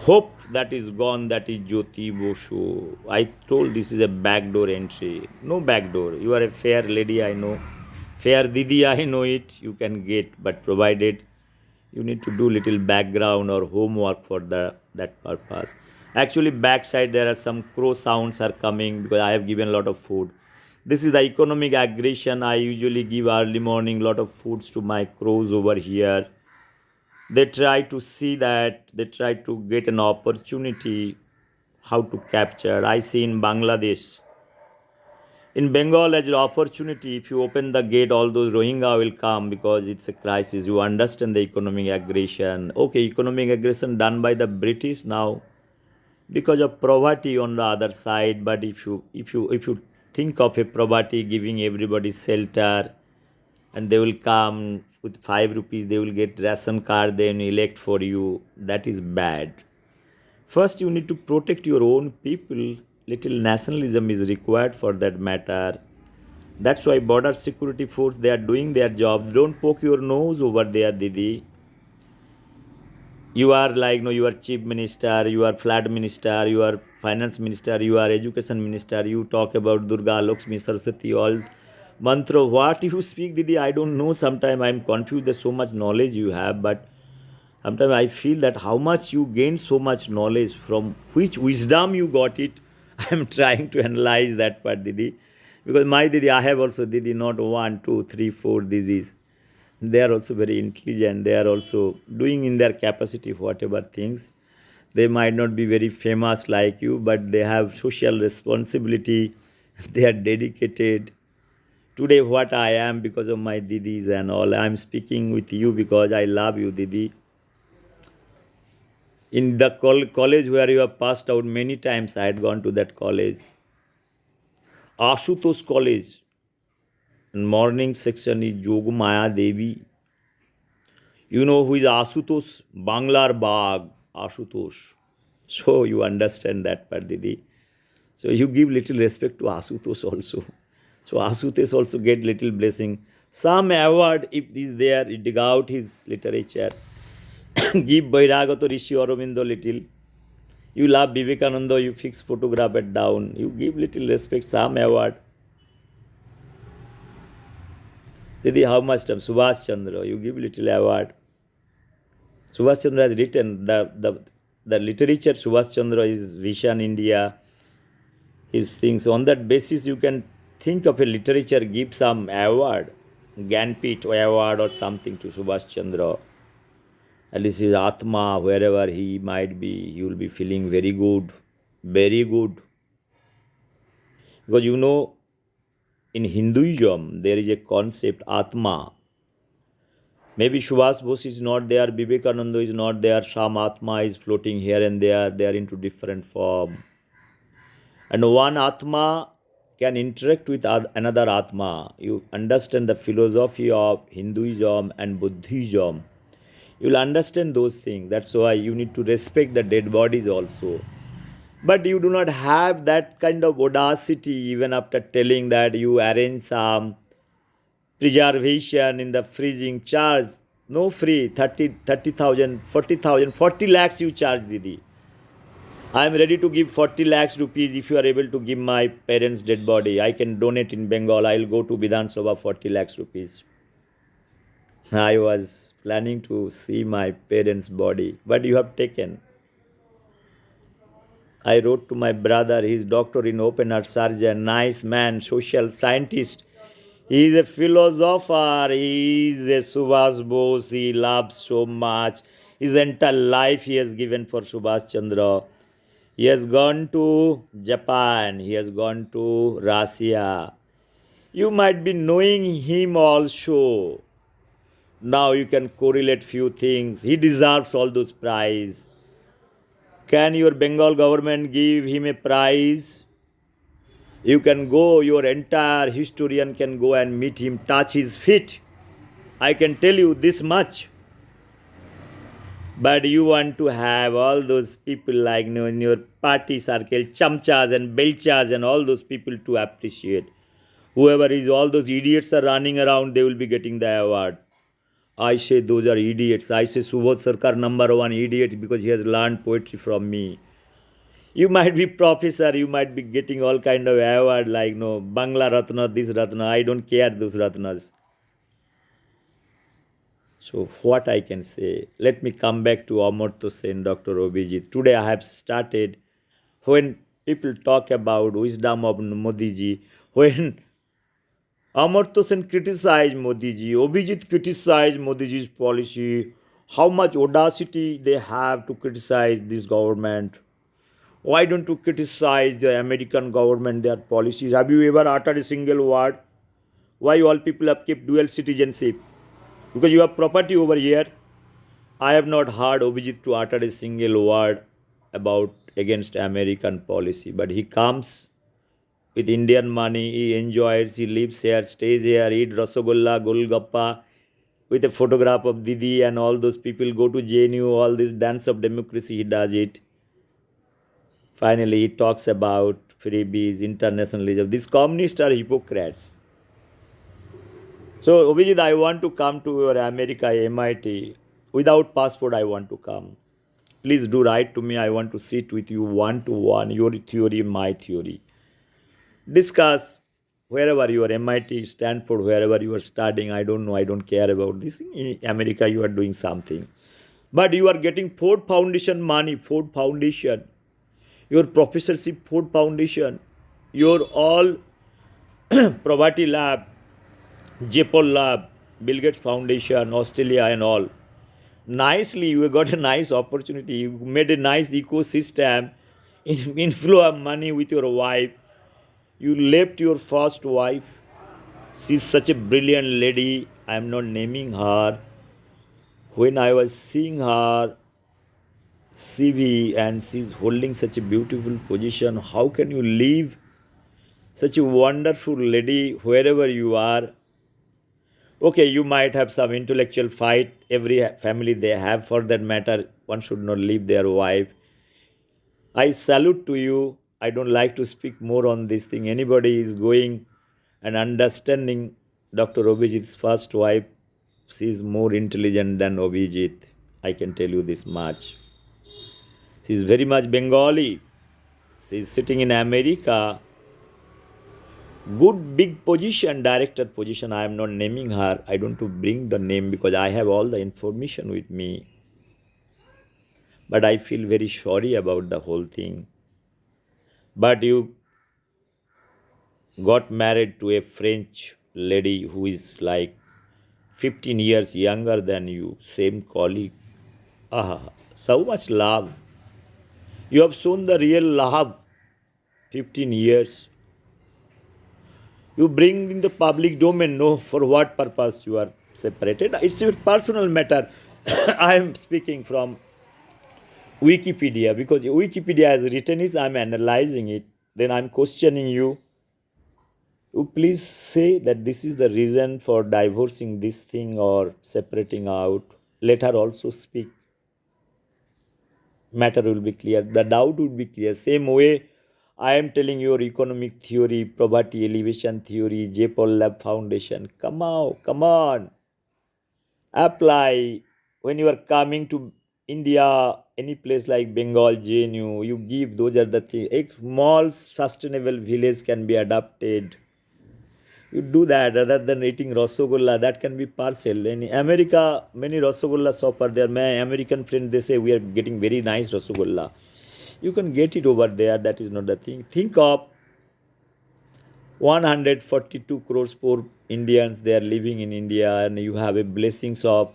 Hope that is gone, that is Jyoti Basu. I told this is a backdoor entry. No backdoor. You are a fair lady, I know. Fair Didi, I know it. You can get, but provided you need to do little background or homework for that purpose. Actually, backside there are some crow sounds are coming because I have given a lot of food. This is the economic aggression. I usually give early morning lot of foods to my crows over here. They try to see that, they try to get an opportunity how to capture. I see in Bangladesh, in Bengal, as an opportunity, if you open the gate, all those Rohingya will come because it's a crisis. You understand the economic aggression. Okay, economic aggression done by the British now because of poverty on the other side. But if you think of a poverty giving everybody shelter, and they will come with 5 rupees, they will get ration card, then elect for you. That is bad. First, you need to protect your own people. Little nationalism is required for that matter. That's why border security force, they are doing their job. Don't poke your nose over there, Didi. You are like, no, you are chief minister, you are flood minister, you are finance minister, you are education minister. You talk about Durga, Lakshmi, Saraswati, all mantra. What you speak, Didi, I don't know. Sometimes I'm confused. There's so much knowledge you have, but sometimes I feel that how much you gain so much knowledge, from which wisdom you got it. I'm trying to analyze that part, Didi. Because my Didi, I have also Didi, not one, two, three, four Didis. They are also very intelligent. They are also doing in their capacity whatever things. They might not be very famous like you, but they have social responsibility. They are dedicated. Today, what I am because of my Didis and all, I'm speaking with you because I love you, Didi. In the college where you have passed out many times, I had gone to that college, Ashutosh College. And morning section is Jogmaya Devi. You know who is Asutosh? Banglar Bag, Ashutosh. So you understand that part, Didi. So you give little respect to Asutosh also. So Asutosh also get little blessing. Some award if is there, dig out his literature. Give Bairagato Rishi Aurobindo little. You love Vivekananda, you fix photograph it down. You give little respect, some award. Didi, how much time? Subhash Chandra, you give little award. Subhash Chandra has written the literature. Subhash Chandra, his vision, India, his things. On that basis, you can think of a literature, give some award, Ganpit award or something to Subhash Chandra. At least his Atma, wherever he might be, he will be feeling very good, very good. Because you know, in Hinduism, there is a concept, Atma. Maybe Subhas Bose is not there, Vivekananda is not there, some Atma is floating here and there, they are into different form. And one Atma can interact with another Atma. You understand the philosophy of Hinduism and Buddhism. You'll understand those things. That's why you need to respect the dead bodies also. But you do not have that kind of audacity even after telling that you arrange some preservation in the freezing charge. No free, 30,000, 40,000, 40 lakhs you charge, Didi. I am ready to give 40 lakhs rupees if you are able to give my parents' dead body. I can donate in Bengal. I will go to Vidhan Sabha 40 lakhs rupees. I was planning to see my parents' body, but you have taken. I wrote to my brother, he is doctor in open heart surgeon, nice man, social scientist. He is a philosopher, he is a Subhash Bose, he loves so much. His entire life he has given for Subhash Chandra. He has gone to Japan, he has gone to Russia. You might be knowing him also. Now you can correlate few things. He deserves all those prize. Can your Bengal government give him a prize? You can go, your entire historian can go and meet him, touch his feet. I can tell you this much. But you want to have all those people like, you know, in your party circle, chamchas and belchas and all those people to appreciate. Whoever is, all those idiots are running around, they will be getting the award. I say those are idiots. I say Subodh Sarkar number one idiot because he has learned poetry from me. You might be professor, you might be getting all kind of award like no Bangla Ratna, this Ratna. I don't care those Ratnas. So what I can say? Let me come back to Amartya Sen, Dr. Obijit. Today I have started when people talk about wisdom of Modi ji, when Amartya Sen criticized Modi ji, Abhijit criticized Modi ji's policy, how much audacity they have to criticize this government. Why don't you criticize the American government, their policies? Have you ever uttered a single word? Why all people have kept dual citizenship? Because you have property over here. I have not heard Abhijit to utter a single word about against American policy, but he comes with Indian money, he enjoys, he lives here, stays here, eat rasagolla, golgappa, with a photograph of Didi and all those people go to JNU, all this dance of democracy, he does it. Finally, he talks about freebies, internationalism. These communists are hypocrites. So, Abhijit, I want to come to your America, MIT. Without passport, I want to come. Please do write to me. I want to sit with you one to one, your theory, my theory. Discuss wherever you are, MIT, Stanford, wherever you are studying. I don't know. I don't care about this. In America, you are doing something. But you are getting Ford Foundation money, Ford Foundation, your professorship, Ford Foundation, your all Probati Lab, JPOL Lab, Bill Gates Foundation, Australia, and all. Nicely, you got a nice opportunity. You made a nice ecosystem, inflow of money with your wife. You left your first wife. She's such a brilliant lady. I am not naming her. When I was seeing her CV and she's holding such a beautiful position, how can you leave such a wonderful lady wherever you are? Okay, you might have some intellectual fight. Every family they have, for that matter. One should not leave their wife. I salute to you. I don't like to speak more on this thing. Anybody is going and understanding Dr. Abhijit's first wife, she is more intelligent than Abhijit. I can tell you this much. She is very much Bengali. She is sitting in America. Good big position, director position. I am not naming her. I don't to bring the name because I have all the information with me. But I feel very sorry about the whole thing. But you got married to a French lady who is like 15 years younger than you, same colleague. Ah, so much love. You have shown the real love. 15 years. You bring in the public domain, no, for what purpose you are separated. It's your personal matter. I am speaking from Wikipedia because Wikipedia has written it, I'm analyzing it, then I'm questioning you. You please say that this is the reason for divorcing this thing or separating out. Let her also speak. Matter will be clear. The doubt would be clear. Same way, I am telling your economic theory, poverty elevation theory, JPOL Lab Foundation. Come on, come on. Apply. When you are coming to India, any place like Bengal, JNU, you give, those are the things. A small sustainable village can be adapted. You do that rather than eating Rasagolla, that can be parcel. In America, many Rasagolla shop are there. My American friend, they say we are getting very nice Rasagolla. You can get it over there, that is not the thing. Think of 142 crores poor Indians, they are living in India, and you have a blessings of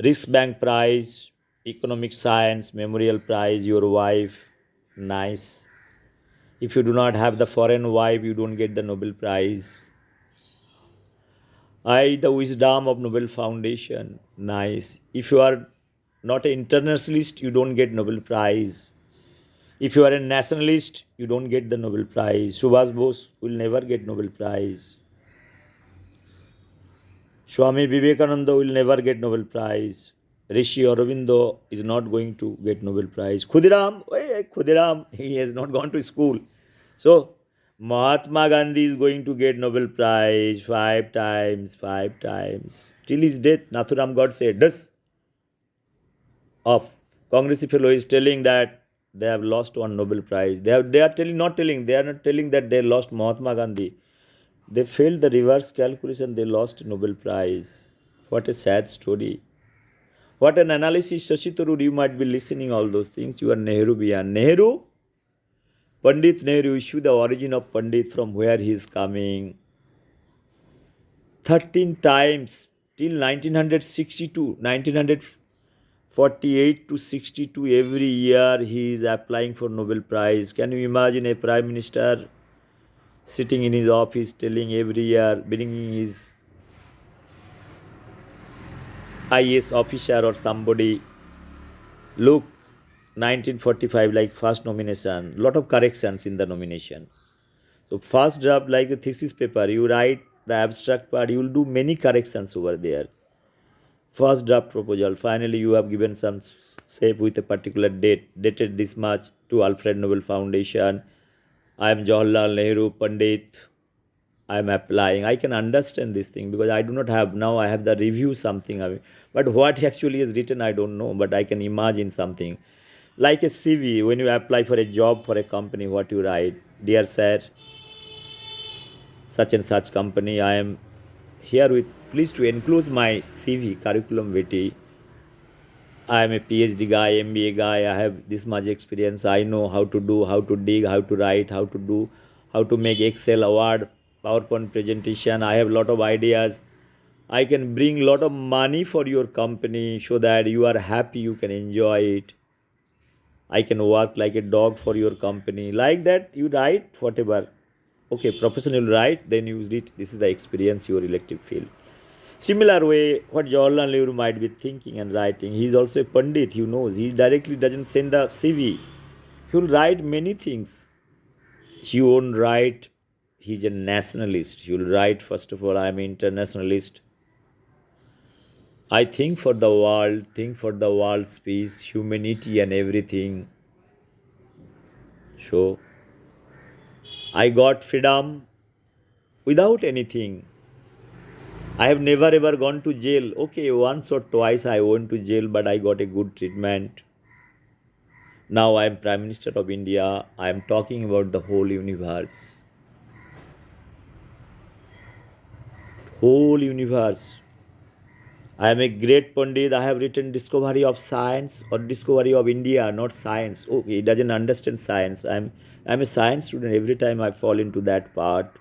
Risk Bank Prize, Economic Science, Memorial Prize, your wife, nice. If you do not have the foreign wife, you don't get the Nobel Prize. The wisdom of Nobel Foundation, nice. If you are not an internationalist, you don't get Nobel Prize. If you are a nationalist, you don't get the Nobel Prize. Subhash Bose will never get Nobel Prize. Swami Vivekananda will never get Nobel Prize. Rishi Aurobindo is not going to get Nobel Prize. Khudiram, he has not gone to school. So, Mahatma Gandhi is going to get Nobel Prize five times, five times. Till his death, Nathuram Godse, this of Congress fellow is telling that they have lost one Nobel Prize. They are telling, not telling, they are not telling that they lost Mahatma Gandhi. They failed the reverse calculation, they lost Nobel Prize. What a sad story. What an analysis, Shashi Tharoor, you might be listening all those things. You are Nehru beyond. Nehru Pandit Nehru issue the origin of Pandit from where he is coming. 13 times till 1962, 1948 to 62, every year he is applying for Nobel Prize. Can you imagine a prime minister sitting in his office telling every year, bringing his IAS officer or somebody, look, 1945, like first nomination, lot of corrections in the nomination. So first draft, like a thesis paper, you write the abstract part, you will do many corrections over there. First draft proposal, finally you have given some shape with a particular date, dated this much to Alfred Nobel Foundation. I am Jawaharlal Nehru Pandit. I am applying. I can understand this thing because I do not have now. I have the review something. But what actually is written, I don't know. But I can imagine something like a CV. When you apply for a job for a company, what you write, dear sir, such and such company. I am here with. Please to enclose my CV curriculum vitae. I am a PhD guy, MBA guy. I have this much experience. I know how to do, how to dig, how to write, how to do, how to make Excel award, PowerPoint presentation. I have a lot of ideas. I can bring a lot of money for your company so that you are happy, you can enjoy it. I can work like a dog for your company. Like that, you write whatever. Okay, professional write, then you read. This is the experience, your elective field. Similar way, what Jawaharlal Nehru might be thinking and writing, he is also a Pandit, he knows. He directly doesn't send the CV. He will write many things. He won't write, he's a nationalist. He will write, first of all, I am an internationalist. I think for the world's peace, humanity, and everything. So, I got freedom without anything. I have never ever gone to jail. Okay, once or twice I went to jail, but I got a good treatment. Now I am Prime Minister of India. I am talking about the whole universe. Whole universe. I am a great Pandit. I have written Discovery of Science or Discovery of India, not science. Okay, he doesn't understand science. I'm a science student. Every time I fall into that part,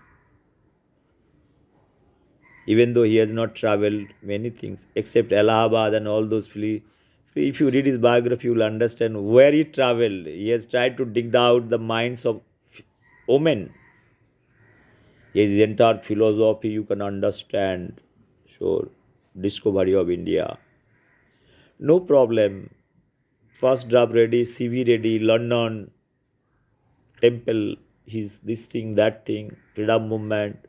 even though he has not traveled many things except Allahabad and all those if you read his biography, you will understand where he traveled. He has tried to dig out the minds of women. His entire philosophy you can understand. So, discovery of India. No problem. First draft ready, CV ready, London, temple, his this thing, that thing, freedom movement.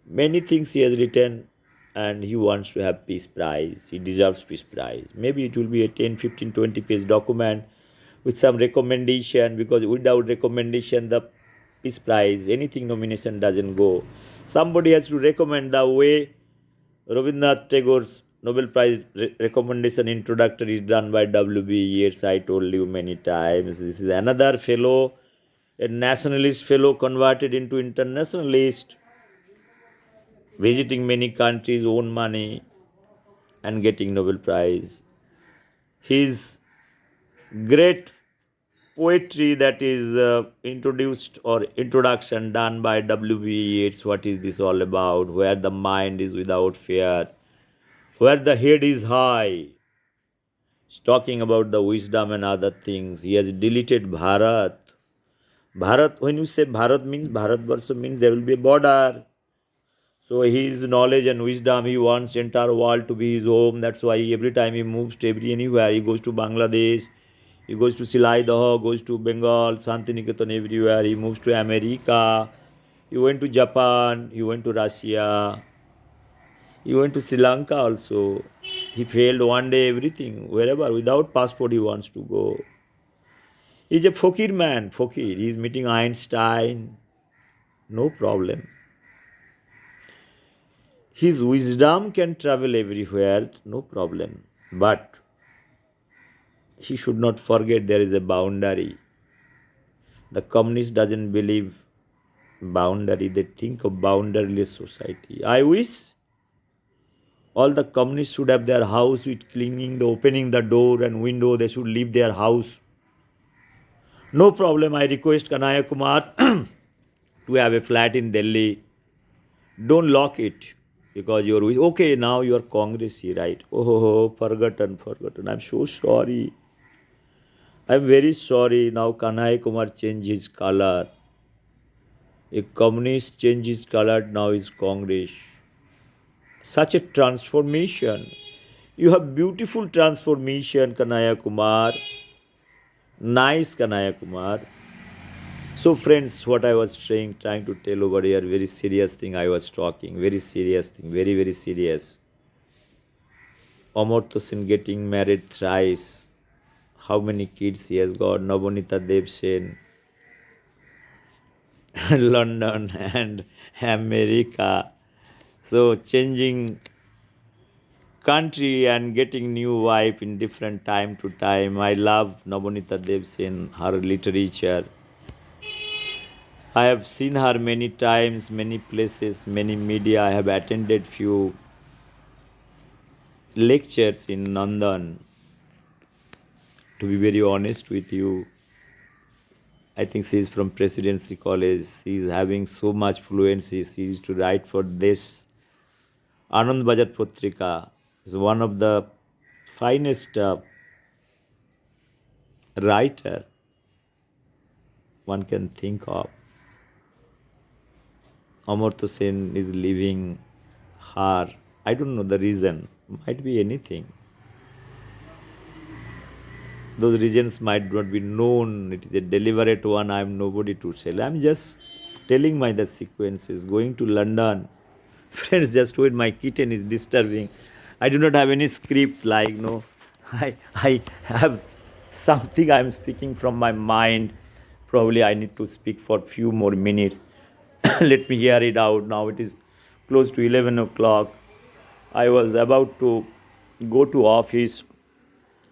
Many things he has written and he wants to have peace prize. He deserves peace prize. Maybe it will be a 10, 15, 20 page document with some recommendation because without recommendation the peace prize, anything nomination doesn't go. Somebody has to recommend the way Rabindranath Tagore's Nobel Prize recommendation introductory is done by WB. Yes, I told you many times. This is another fellow, a nationalist fellow converted into internationalist, visiting many countries, own money, and getting Nobel Prize. His great poetry that is introduced or introduction done by W.B. Yeats. What is this all about? Where the mind is without fear, where the head is high. He's talking about the wisdom and other things. He has deleted Bharat. Bharat, when you say Bharat means Bharat Varsha means there will be a border. So his knowledge and wisdom, he wants entire world to be his home. That's why every time he moves to anywhere, he goes to Bangladesh, he goes to Silai Daha, goes to Bengal, Santiniketan, everywhere. He moves to America. He went to Japan. He went to Russia. He went to Sri Lanka also. He failed one day everything. Wherever, without passport, he wants to go. He's a fakir man, fakir. He's meeting Einstein. No problem. His wisdom can travel everywhere, no problem. But he should not forget there is a boundary. The communist doesn't believe boundary. They think of boundaryless society. I wish all the communists should have their house with cleaning, the opening the door and window. They should leave their house No problem. I request Kanaya Kumar to have a flat in Delhi. Don't lock it because you're okay. Now you're Congressy, right? Oh, forgotten, forgotten. I'm so sorry. I'm very sorry. Now Kanaya Kumar changed his color. A communist changed his color. Now is Congress. Such a transformation. You have beautiful transformation, Kanaya Kumar. Nice, Kanaya Kumar. So, friends, what I was trying to tell over here, very serious thing I was talking, very serious thing, very, very serious. Amartya Sen getting married thrice. How many kids he has got? Navonita Dev Sen, London and America. So, changing country and getting new wife in different time to time. I love Navonita Dev Sen, her literature. I have seen her many times, many places, many media. I have attended few lectures in London. To be very honest with you, I think she is from Presidency College. She is having so much fluency. She used to write for this Anand Bajat Putrika. Is one of the finest writer one can think of. Amartya Sen is leaving her. I don't know the reason. Might be anything. Those reasons might not be known. It is a deliberate one. I am nobody to tell. I'm just telling my the sequences. Going to London. Friends, just wait. My kitten is disturbing. I do not have any script like no. I have something I am speaking from my mind. Probably I need to speak for few more minutes. Let me hear it out. Now it is close to 11 o'clock. I was about to go to office.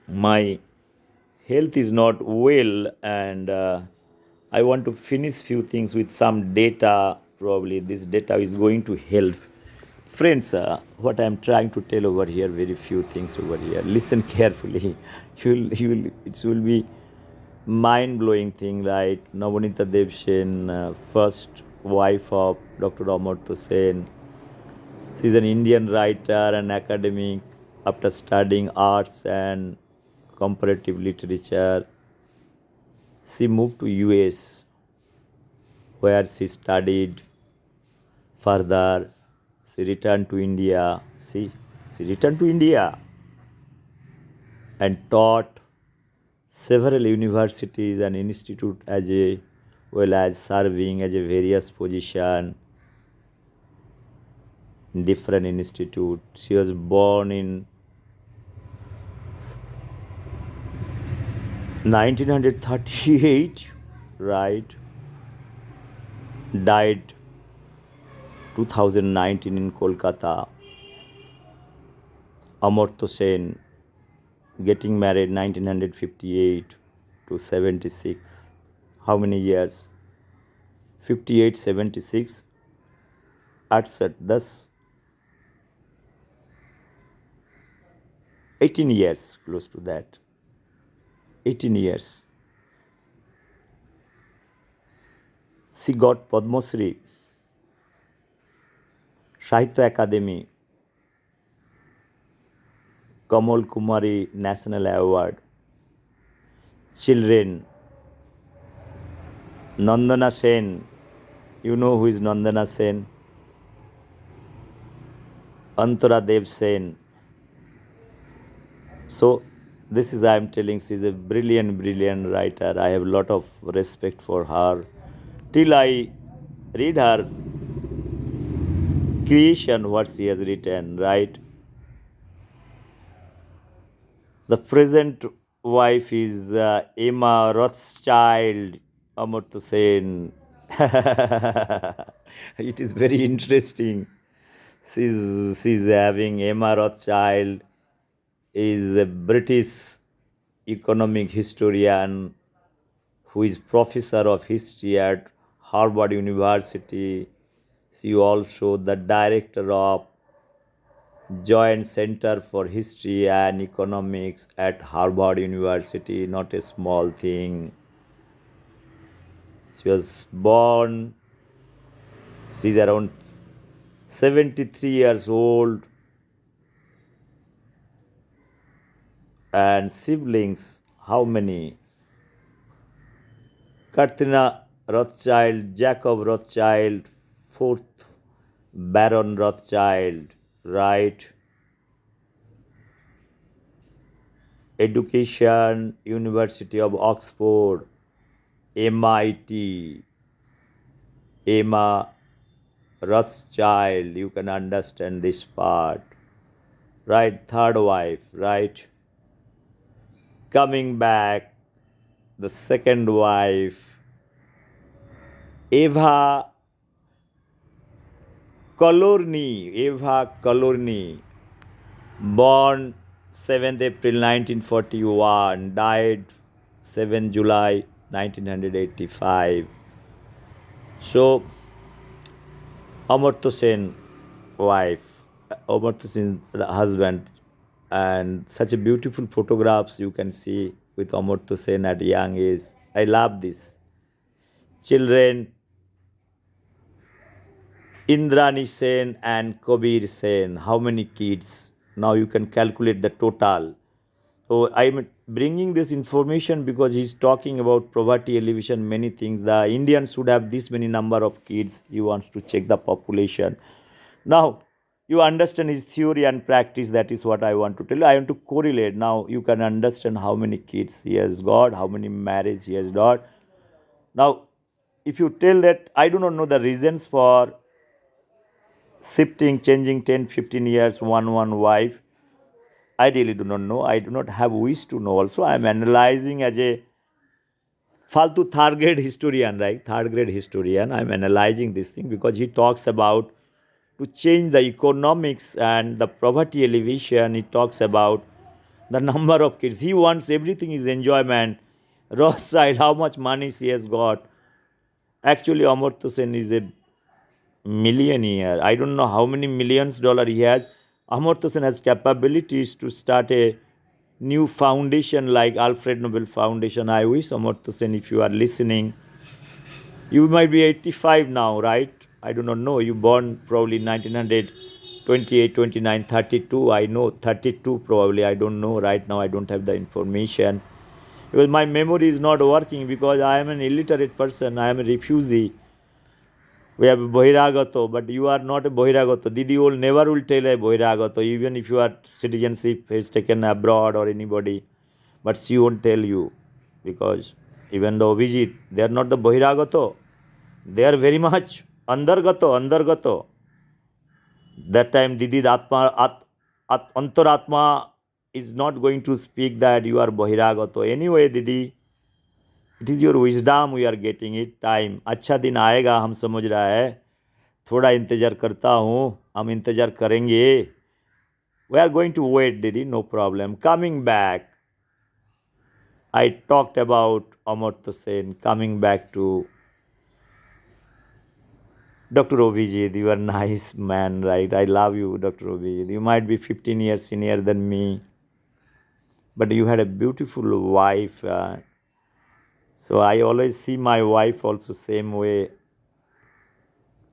My health is not well, and I want to finish few things with some data. Probably this data is going to help. Friends, what I am trying to tell over here, very few things over here. Listen carefully. It will be mind blowing thing, right? Navanita Devsen, first wife of Dr. Amartya Sen. She is an Indian writer and academic. After studying arts and comparative literature, she moved to US where she studied further. She returned to India. She returned to India and taught several universities and institutes as a well as serving as a various position in different institute. She was born in 1938, right? Died 2019 in Kolkata. Amartya Sen getting married 1958 to 76. How many years? 58, 76. 68, thus 18 years, close to that. 18 years. She got Padma Shri, Sahitya Academy, Kamal Kumari National Award. Children, Nandana Sen. You know who is Nandana Sen? Antara Dev Sen. So this is I am telling she is a brilliant, brilliant writer. I have a lot of respect for her. Till I read her creation, what she has written, right? The present wife is Emma Rothschild, Amartya Sen. It is very interesting. She's having Emma Rothschild is a British economic historian who is professor of history at Harvard University. She also the director of Joint Center for History and Economics at Harvard University. Not a small thing. She was born, she's around 73 years old, and siblings, how many? Katrina Rothschild, Jacob Rothschild, fourth Baron Rothschild, right? Education, University of Oxford, MIT, Emma Rothschild, you can understand this part, right? Third wife, right? Coming back, the second wife, Eva Colorny, born 7th April 1941, died 7 July 1985. So, Amartya Sen wife, Amartya Sen the husband, and such a beautiful photographs you can see with Amartya Sen at young age. I love this. Children, Indrani Sen and Kabir Sen. How many kids? Now you can calculate the total. So I'm bringing this information because he's talking about poverty elevation, many things. The Indians should have this many number of kids. He wants to check the population. Now you understand his theory and practice. That is what I want to tell you. I want to correlate. Now you can understand how many kids he has got, how many marriage he has got. Now, if you tell that I do not know the reasons for shifting, changing 10, 15 years, one wife, I really do not know. I do not have wish to know also. I am analyzing as a Faltu third grade historian, right? Third grade historian. I am analyzing this thing because he talks about to change the economics and the poverty elevation. He talks about the number of kids. He wants everything is enjoyment. Rothschild, how much money he has got. Actually, Amartya Sen is a millionaire. I don't know how many millions dollar he has. Amartya Sen has capabilities to start a new foundation like Alfred Nobel Foundation. I wish Amartya Sen, if you are listening, you might be 85 now, right? I do not know. You born probably 1928, 29, 32. I know 32 probably. I don't know right now. I don't have the information because my memory is not working because I am an illiterate person. I am a refugee. We have Bohiragato, but you are not a Bohiragato. Didi will never will tell a Bohiragato, even if your citizenship is taken abroad or anybody. But she won't tell you because even though Vijit, they are not the Bohiragato. They are very much Andargato. That time Didi Antaratma is not going to speak that you are Bohiragato. Anyway, Didi, it is your wisdom we are getting it time. अच्छा दिन आएगा हम समझ रहा है थोड़ा इंतज़ार करता हूँ हम इंतज़ार करेंगे we are going to wait Didi no problem coming back I talked about Amartya Sen coming back to Dr. Obijit you are nice man right I love you Dr. Obijit you might be 15 years senior than me but you had a beautiful wife so I always see my wife also same way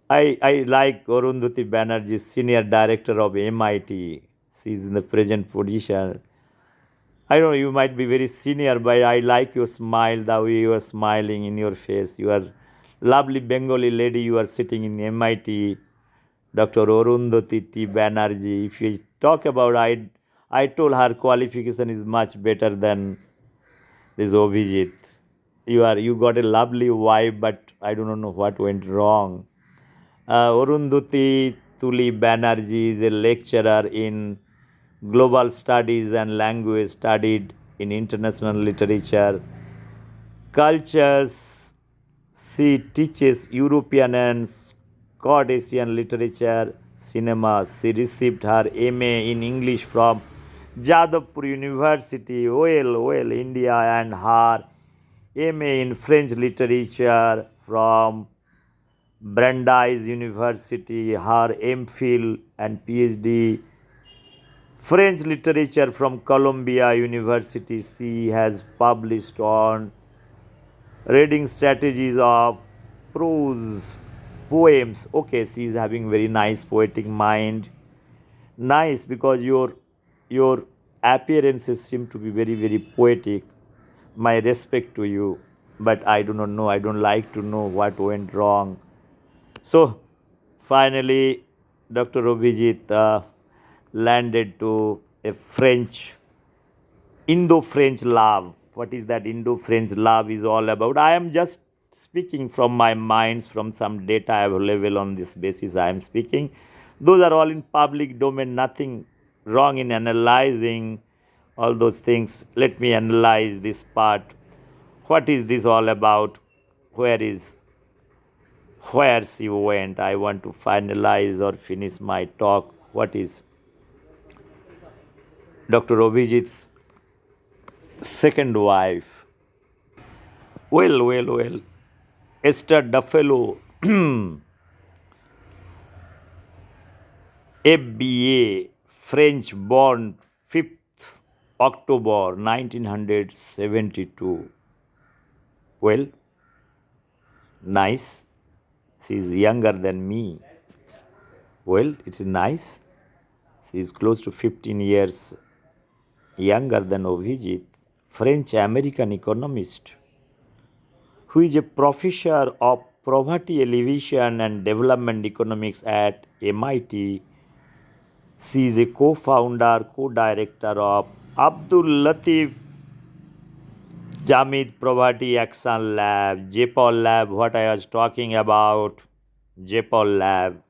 I like Arundhati Banerjee, Senior Director of MIT. She's in the present position. I don't know, you might be very senior, but I like your smile, the way you are smiling in your face. You are lovely Bengali lady, you are sitting in MIT. Dr. Arundhati T. Banerjee. If you talk about, I told her qualification is much better than this Obhijit. You got a lovely wife, but I do not know what went wrong. Arundhati Tuli Banerjee is a lecturer in global studies and language studied in international literature. Cultures, she teaches European and Scott Asian literature, cinema. She received her MA in English from Jadavpur University, OL, India, and her MA in French literature from Brandeis University, her MPhil and PhD, French literature from Columbia University. She has published on reading strategies of prose, poems. Okay, she is having very nice poetic mind. Nice, because your appearances seem to be very very poetic. My respect to you, but I do not know. I don't like to know what went wrong. So finally, Dr. Obhijit landed to a French Indo-French love. What is that Indo-French love is all about? I am just speaking from my minds, from some data available on this basis. I am speaking. Those are all in public domain. Nothing wrong in analyzing all those things. Let me analyze this part. What is this all about? Where she went? I want to finalize or finish my talk. What is Dr. Obhijit's second wife? Well. Esther Duffalo, FBA, French born 5th October 1972. Well, nice. She is younger than me. Well, it's nice. She is close to 15 years younger than Ovijit, French American economist, who is a professor of poverty alleviation and development economics at MIT. She is a co-founder, co-director of Abdul Latif Jamid Poverty Action Lab, JPOL Lab, what I was talking about, JPOL Lab,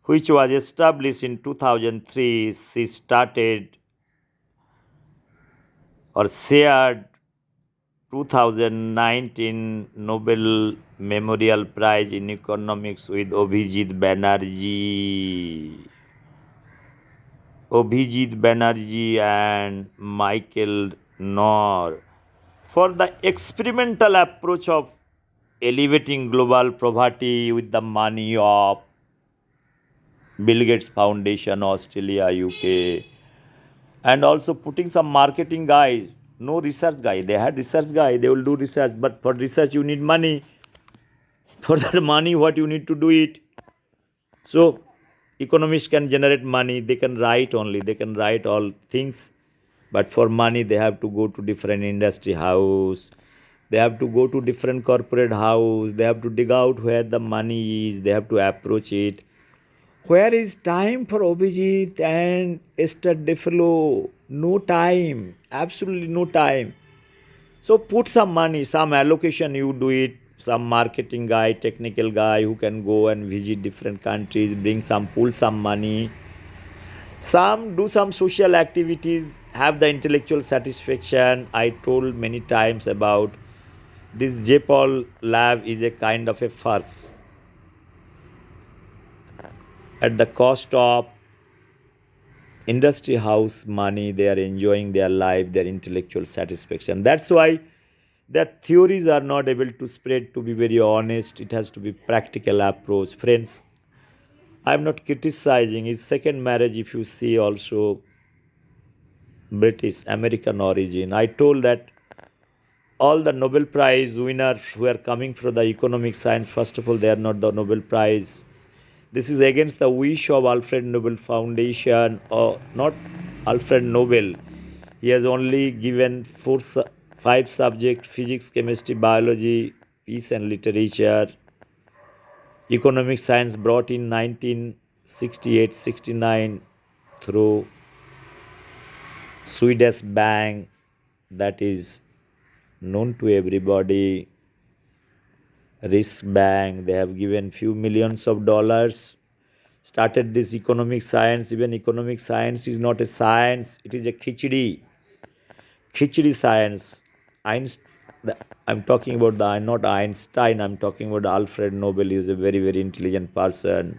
which was established in 2003. She started or shared 2019 Nobel Memorial Prize in Economics with Abhijit Banerjee and Michael Knorr for the experimental approach of elevating global poverty with the money of Bill Gates Foundation, Australia, UK, and also putting some marketing guys, no research guy. They had research guy, they will do research, but for research you need money. For that money, what you need to do it. So economists can generate money, they can write only, they can write all things, but for money they have to go to different industry house, they have to go to different corporate house, they have to dig out where the money is, they have to approach it. Where is time for Obhijit and Esther Defilo? No time, absolutely no time. So put some money, some allocation, you do it. Some marketing guy, technical guy who can go and visit different countries, bring some, pull some money. Some do some social activities, have the intellectual satisfaction. I told many times about this JPOL lab is a kind of a farce. At the cost of industry house money, they are enjoying their life, their intellectual satisfaction. That's why their theories are not able to spread. To be very honest, it has to be practical approach. Friends, I'm not criticizing his second marriage. If you see also British American origin, I told that all the Nobel Prize winners who are coming from the economic science, first of all, they are not the Nobel Prize. This is against the wish of Alfred Nobel Foundation, or not Alfred Nobel. He has only given five subjects: physics, chemistry, biology, peace and literature. Economic science brought in 1968-69 through Swedish bank, that is known to everybody. Risk bank, they have given few millions of dollars, started this economic science. Even economic science is not a science, it is a khichdi science. Einstein, I'm talking about the not Einstein, I'm talking about Alfred Nobel. He is a very very intelligent person.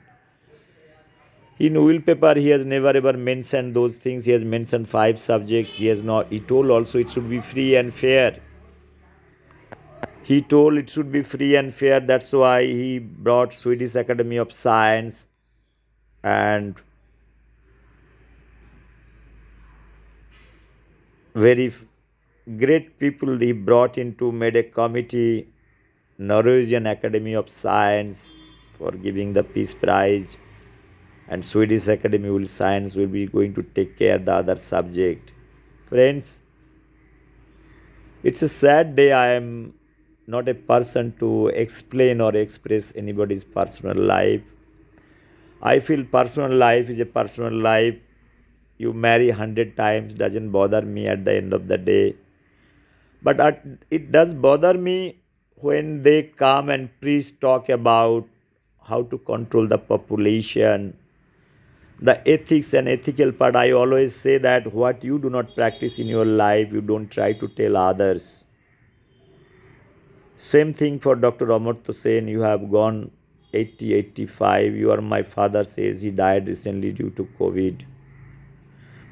In will paper he has never ever mentioned those things. He has mentioned five subjects. He has not, he told also it should be free and fair. He told it should be free and fair. That's why he brought Swedish Academy of Science and very great people he brought in to made a committee, Norwegian Academy of Science for giving the Peace Prize, and Swedish Academy will Science will be going to take care the other subject. Friends, it's a sad day. I am not a person to explain or express anybody's personal life. I feel personal life is a personal life. You marry 100 times doesn't bother me at the end of the day. But it does bother me when they come and priests talk about how to control the population, the ethics and ethical part. I always say that what you do not practice in your life, you don't try to tell others. Same thing for Dr. Amartya Sen. You have gone 80, 85. Your my father says he died recently due to COVID.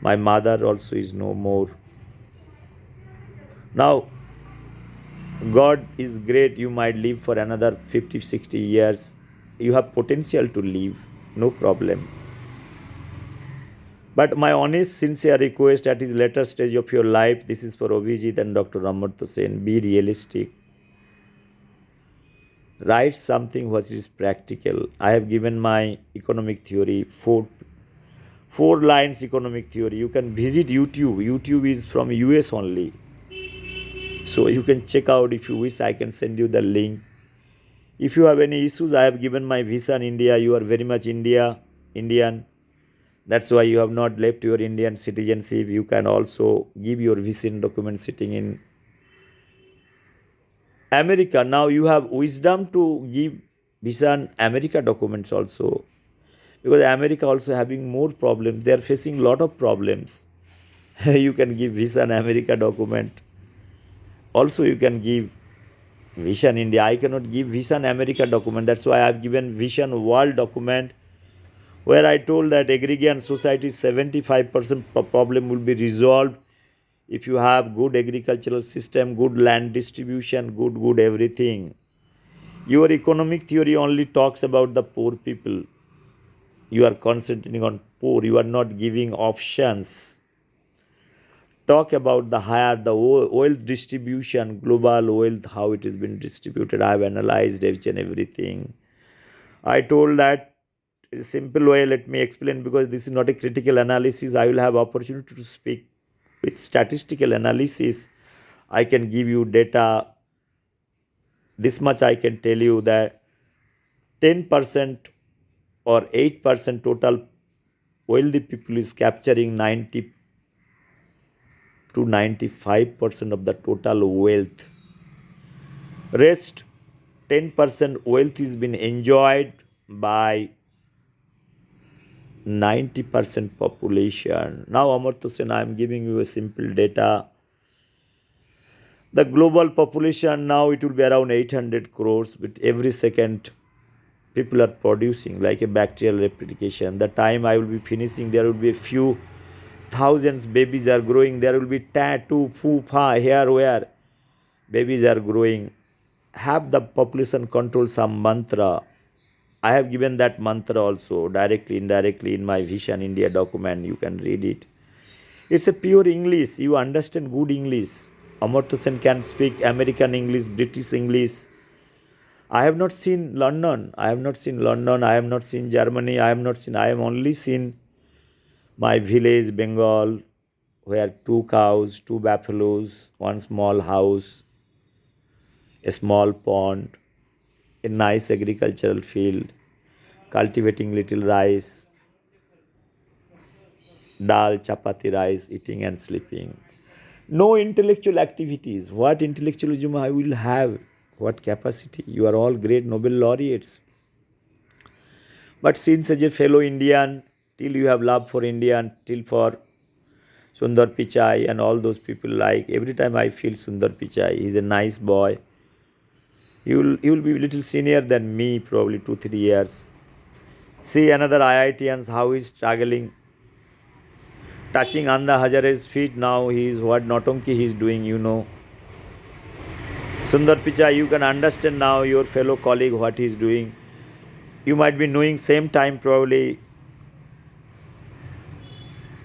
My mother also is no more. Now, God is great. You might live for another 50, 60 years. You have potential to live. No problem. But my honest, sincere request at this later stage of your life, this is for Abhijit and Dr. Amartya Sen, be realistic. Write something which is practical. I have given my economic theory, four lines economic theory. You can visit YouTube. YouTube is from US only. So you can check out. If you wish, I can send you the link. If you have any issues, I have given my visa in India. You are very much Indian. That's why you have not left your Indian citizenship. You can also give your visa document sitting in America. Now you have wisdom to give visa and America documents also, because America also having more problems. They are facing a lot of problems. You can give visa and America document. Also, you can give Vision India. I cannot give Vision America document. That's why I have given Vision World document, where I told that agrarian society 75% problem will be resolved if you have good agricultural system, good land distribution, good everything. Your economic theory only talks about the poor people. You are concentrating on poor. You are not giving options. Talk about the wealth distribution, global wealth, how it has been distributed. I have analyzed each and everything. I told that in a simple way. Let me explain, because this is not a critical analysis. I will have opportunity to speak with statistical analysis. I can give you data. This much I can tell you, that 10% or 8% total wealthy people is capturing 90 to 95% of the total wealth. Rest 10% wealth is been enjoyed by 90% population. Now, Amartya Sen, I am giving you a simple data. The global population now, it will be around 800 crores. With every second, people are producing like a bacterial replication. The time I will be finishing, there will be a few thousands babies are growing. There will be tattoo, foo, fa, here, where babies are growing. Have the population control some mantra. I have given that mantra also directly, indirectly in my Vision India document. You can read it. It's a pure English. You understand good English. Amartya Sen can speak American English, British English. I have not seen London. I have not seen London. I have not seen Germany. I have only seen my village, Bengal, where 2 cows, 2 buffaloes, one small house, a small pond, a nice agricultural field, cultivating little rice, dal, chapati rice, eating and sleeping. No intellectual activities. What intellectualism I will have? What capacity? You are all great Nobel laureates. But since as a fellow Indian, till you have love for Indian, till for Sundar Pichai and all those people, like every time I feel Sundar Pichai, he's a nice boy. He will be a little senior than me, probably 2 3 years. See another IITians how he's struggling, touching Anda Hajare's feet. Now he is what Notonki he is doing. Sundar Pichai, you can understand now your fellow colleague what he is doing. You might be knowing same time probably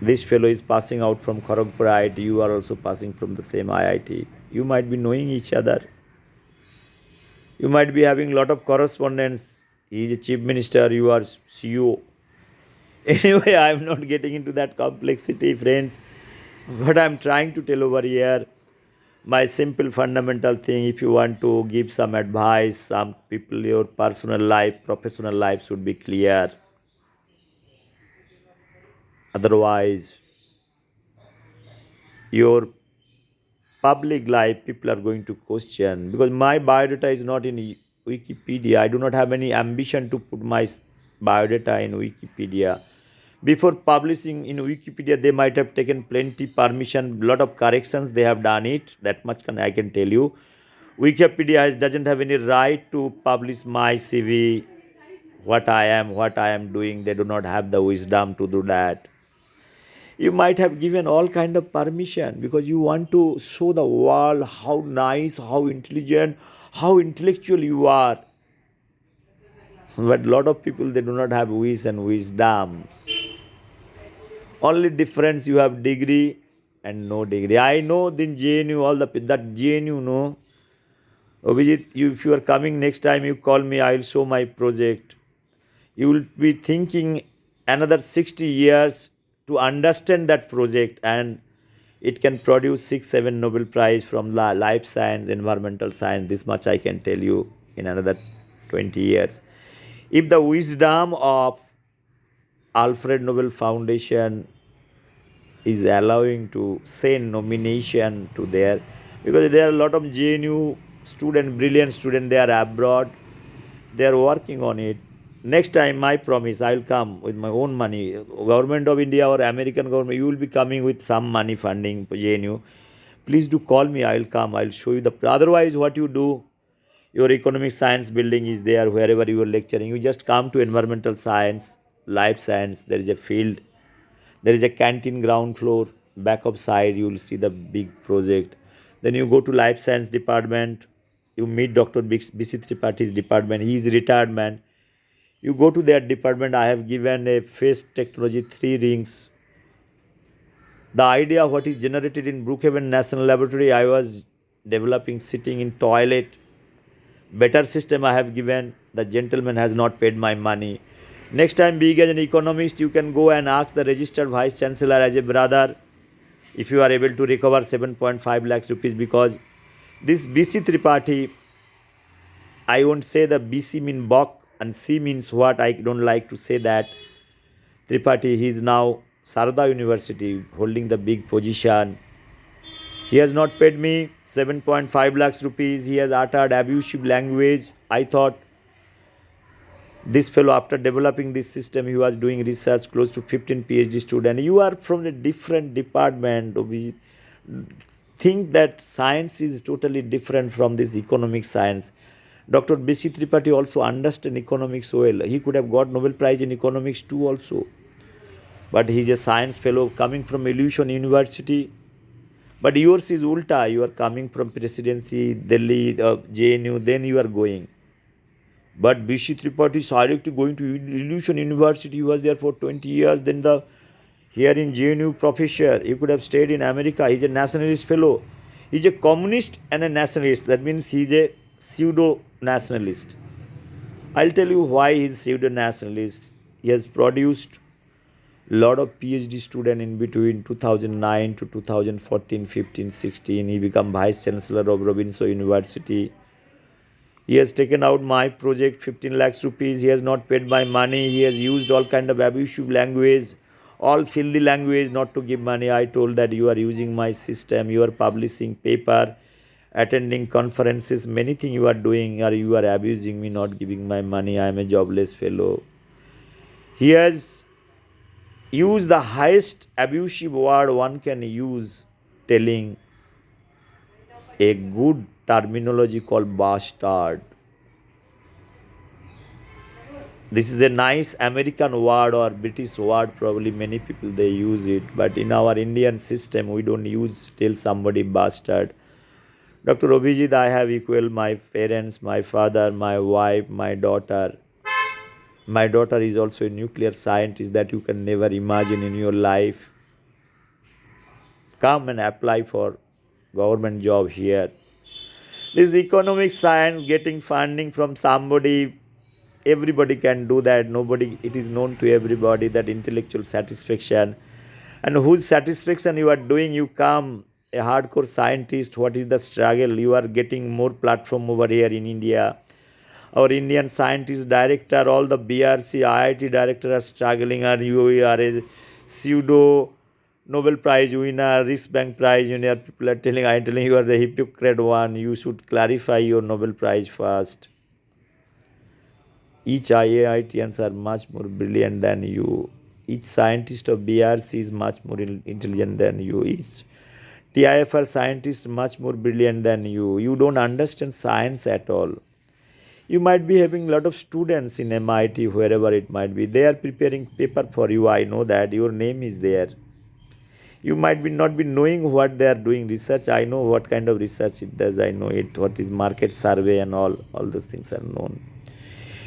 This fellow is passing out from Kharagpur IIT. You are also passing from the same IIT. You might be knowing each other. You might be having a lot of correspondence. He is a chief minister. You are CEO. Anyway, I am not getting into that complexity, friends. What I am trying to tell over here, my simple fundamental thing, if you want to give some advice, some people, your personal life, professional life should be clear. Otherwise, your public life, people are going to question. Because my biodata is not in Wikipedia. I do not have any ambition to put my biodata in Wikipedia. Before publishing in Wikipedia, they might have taken plenty permission, lot of corrections they have done it. That much I can tell you. Wikipedia doesn't have any right to publish my CV, what I am doing. They do not have the wisdom to do that. You might have given all kind of permission because you want to show the world how nice, how intelligent, how intellectual you are. But lot of people, they do not have wish and wisdom. Only difference, you have degree and no degree. I know in JNU, all the that JNU, no. Abhijit, if you are coming next time, you call me, I will show my project. You will be thinking another 60 years to understand that project, and it can produce 6 7 Nobel Prize from life science, environmental science. This much I can tell you in another 20 years. If the wisdom of Alfred Nobel Foundation is allowing to send nomination to there, because there are a lot of JNU student, brilliant student, they are abroad, they are working on it. Next time, my promise, I will come with my own money. Government of India or American government, you will be coming with some money funding for JNU. Please do call me. I will come. I will show you the. Otherwise, what you do, your economic science building is there wherever you are lecturing. You just come to environmental science, life science. There is a field. There is a canteen ground floor. Back of side, you will see the big project. Then you go to life science department. You meet Dr. BC Tripaঠি's department. He is retired man. You go to that department. I have given a face technology 3 rings. The idea what is generated in Brookhaven National Laboratory, I was developing sitting in toilet. Better system I have given. The gentleman has not paid my money. Next time, being as an economist, you can go and ask the registered vice chancellor as a brother if you are able to recover 7.5 lakhs rupees, because this BC Tripathi, I won't say the BC mean Bok and C means what. I don't like to say that. Tripathi, he is now Sarda University holding the big position. He has not paid me 7.5 lakhs rupees. He has uttered abusive language. I thought this fellow, after developing this system, he was doing research, close to 15 PhD students. You are from a different department. We think that science is totally different from this economic science. Dr. B.C. Tripathi also understands economics well. He could have got Nobel Prize in economics too also. But he is a science fellow coming from Illusion University. But yours is ulta. You are coming from Presidency, Delhi, JNU, then you are going. But B.C. Tripathi is directly going to Illusion University. He was there for 20 years. Then here in JNU professor. He could have stayed in America. He is a nationalist fellow. He is a communist and a nationalist. That means he is a pseudo nationalist. I'll tell you why he is pseudo nationalist. He has produced lot of PhD student in between 2009 to 2014, 15, 16. He became vice chancellor of Robinson University. He has taken out my project 15 lakhs rupees. He has not paid my money. He has used all kind of abusive language, all filthy language, not to give money. I told that you are using my system, you are publishing paper, attending conferences, many things you are doing, or you are abusing me, not giving my money. I am a jobless fellow. He has used the highest abusive word one can use, telling a good terminology called bastard. This is a nice American word or British word, probably many people they use it, but in our Indian system we don't use tell somebody bastard. Dr. Obijit, I have equal my parents, my father, my wife, my daughter. My daughter is also a nuclear scientist that you can never imagine in your life. come and apply for government job here. This economic science getting funding from somebody, everybody can do that. Nobody, it is known to everybody that intellectual satisfaction. And whose satisfaction you are doing, you come a hardcore scientist. What is the struggle? You are getting more platform over here in India. Our Indian scientist director, all the BRC, IIT director are struggling, and you are a pseudo Nobel Prize winner, Risk Bank Prize winner. People are telling, I am telling you are the hypocrite one. You should clarify your Nobel Prize first. Each IITians are much more brilliant than you. Each scientist of BRC is much more intelligent than you. Each TIFR scientist much more brilliant than you. You don't understand science at all. You might be having a lot of students in MIT, wherever it might be. They are preparing paper for you. I know that your name is there. You might be not be knowing what they are doing research. I know what kind of research it does. I know it. What is market survey and all. All those things are known.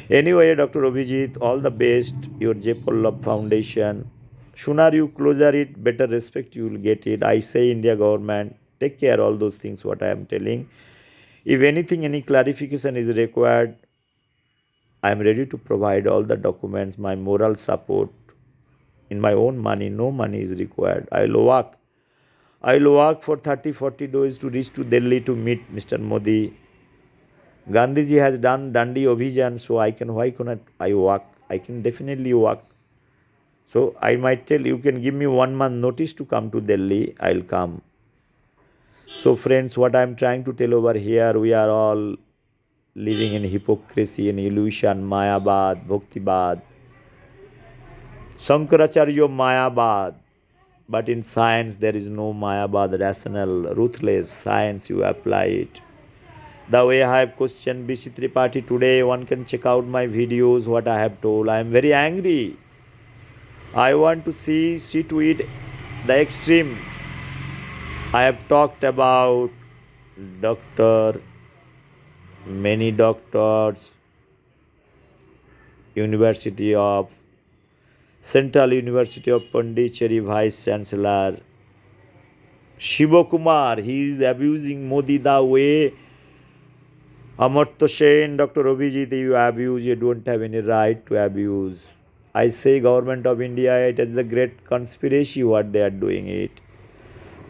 Anyway, Dr. Abhijit, all the best. Your J. Pollab Foundation. Sooner you closer it, better respect you will get it. I say India government, take care all those things what I am telling. If anything, any clarification is required, I am ready to provide all the documents, my moral support in my own money. No money is required. I will walk for 30, 40 days to reach to Delhi to meet Mr. Modi. Gandhiji has done Dandi Abhijan, so why cannot I walk? I can definitely walk. So I might tell you can give me 1 month notice to come to Delhi, I'll come. So friends, what I'm trying to tell over here, we are all living in hypocrisy and illusion, Mayabad, Bhaktibad. Shankaracharya Mayabad. But in science, there is no Mayabad, rational, ruthless science, you apply it. The way I have questioned BC Tripathi today, one can check out my videos, what I have told. I am very angry. I want to see to it the extreme. I have talked about doctor, many doctors, University of Central University of Pondicherry Vice Chancellor Shiva Kumar. He is abusing Modi the way Amartya Sen, Dr. Abhijit, you abuse, you don't have any right to abuse. I say government of India, it is a great conspiracy what they are doing it.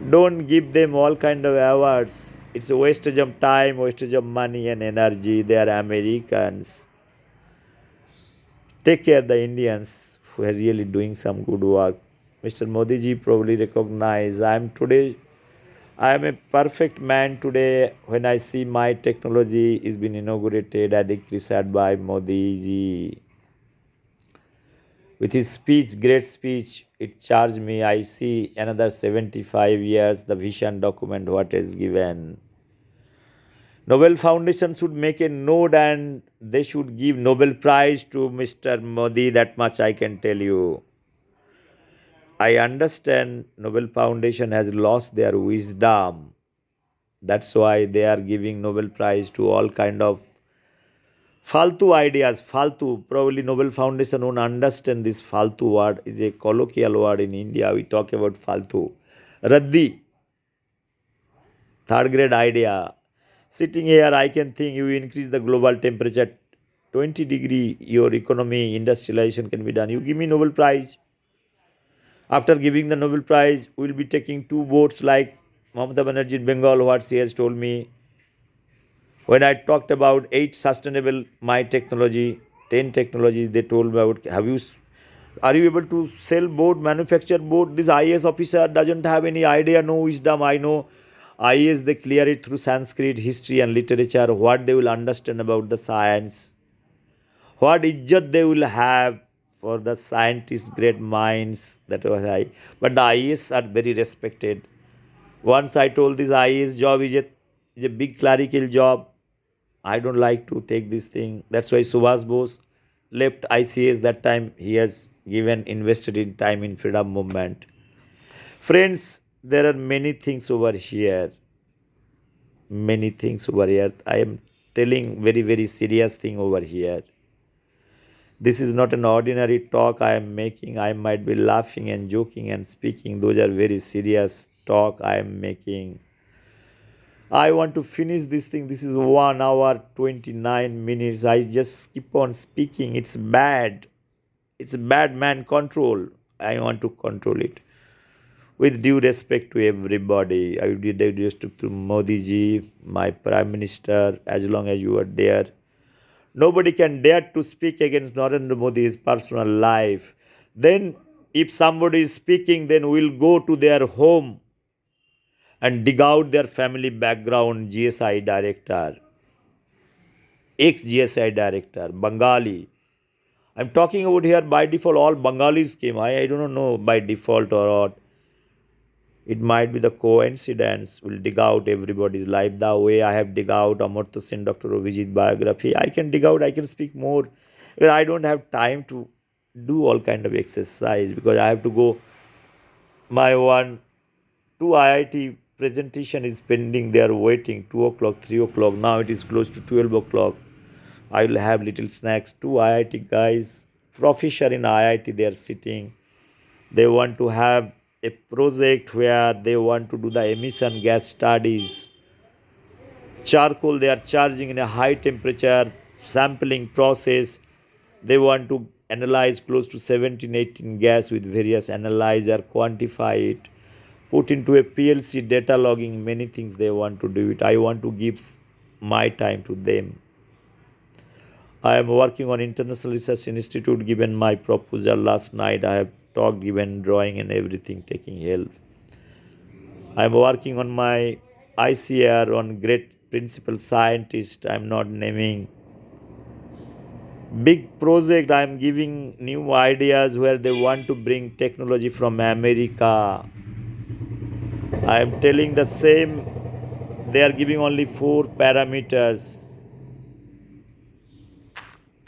Don't give them all kind of awards. It's a wastage of time, wastage of money and energy. They are Americans. Take care the Indians who are really doing some good work. Mr. Modi ji probably recognize I am a perfect man today when I see my technology is being inaugurated and research by Modi ji. With his speech, great speech, it charged me. I see another 75 years, the vision document what is given. Nobel Foundation should make a note and they should give Nobel Prize to Mr. Modi. That much I can tell you. I understand Nobel Foundation has lost their wisdom. That's why they are giving Nobel Prize to all kind of faltu ideas. Faltu. Probably Nobel Foundation won't understand this faltu word. Is a colloquial word in India. We talk about faltu. Raddi. Third grade idea. Sitting here, I can think you increase the global temperature 20 degree, your economy, industrialization can be done. You give me Nobel Prize. After giving the Nobel Prize, we will be taking two boats like Mamata Banerjee in Bengal, what she has told me. When I talked about 8 sustainable my technology, 10 technologies, they told me about are you able to sell boat, manufacture boat? This IAS officer doesn't have any idea, no wisdom. I know IAS, they clear it through Sanskrit, history and literature, what they will understand about the science, what izzat they will have for the scientists, great minds, that was I. But the IAS are very respected. Once I told this IAS job is a big clerical job. I don't like to take this thing. That's why Subhas Bose left ICS that time. He has given invested in time in freedom movement. Friends, there are many things over here. Many things over here. I am telling very, very serious thing over here. This is not an ordinary talk I am making. I might be laughing and joking and speaking. Those are very serious talk I am making. I want to finish this thing. This is 1 hour 29 minutes. I just keep on speaking. It's bad. It's bad man control. I want to control it. With due respect to everybody, I did respect to Modi ji, my Prime Minister, as long as you are there. Nobody can dare to speak against Narendra Modi's personal life. Then, if somebody is speaking, then we'll go to their home and dig out their family background. GSI director, ex GSI director, Bengali. I'm talking about here by default, all Bengalis came. I don't know by default or not. It might be the coincidence. We'll dig out everybody's life. The way I have dig out Amartya Sen, Dr. Abhijit biography, I can dig out, I can speak more. Well, I don't have time to do all kind of exercise because I have to go. My one, two IIT presentation is pending. They are waiting 2 o'clock, 3 o'clock. Now it is close to 12 o'clock. I will have little snacks. Two IIT guys, professor in IIT, they are sitting. They want to have a project where they want to do the emission gas studies. Charcoal they are charging in a high temperature sampling process. They want to analyze close to 17, 18 gas with various analyzer, quantify it, put into a PLC data logging, many things they want to do it. I want to give my time to them. I am working on International Research Institute, given my proposal last night. I have talked, given drawing and everything, taking help. I am working on my ICR on great principal scientist. I am not naming. Big project, I am giving new ideas where they want to bring technology from America. I am telling the same, they are giving only 4 parameters.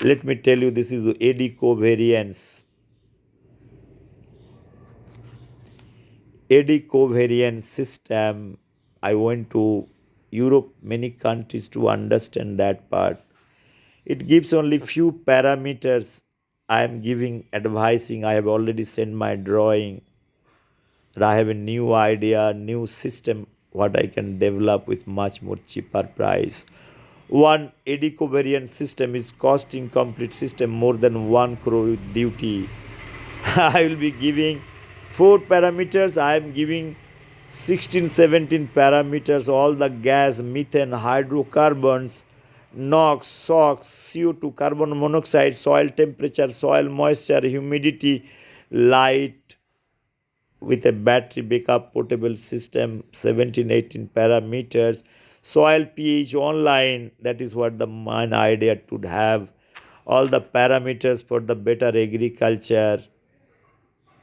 Let me tell you, this is AD covariance. AD covariance system. I went to Europe, many countries to understand that part. It gives only few parameters. I am giving advising. I have already sent my drawing. But I have a new idea, new system, what I can develop with much more cheaper price. One AD covariance system is costing complete system more than 1 crore with duty. I will be giving 4 parameters. I am giving 16, 17 parameters. All the gas, methane, hydrocarbons, NOx, SOx, CO2, carbon monoxide, soil temperature, soil moisture, humidity, light, with a battery backup portable system, 17, 18 parameters. Soil pH online, that is what the main idea to have. All the parameters for the better agriculture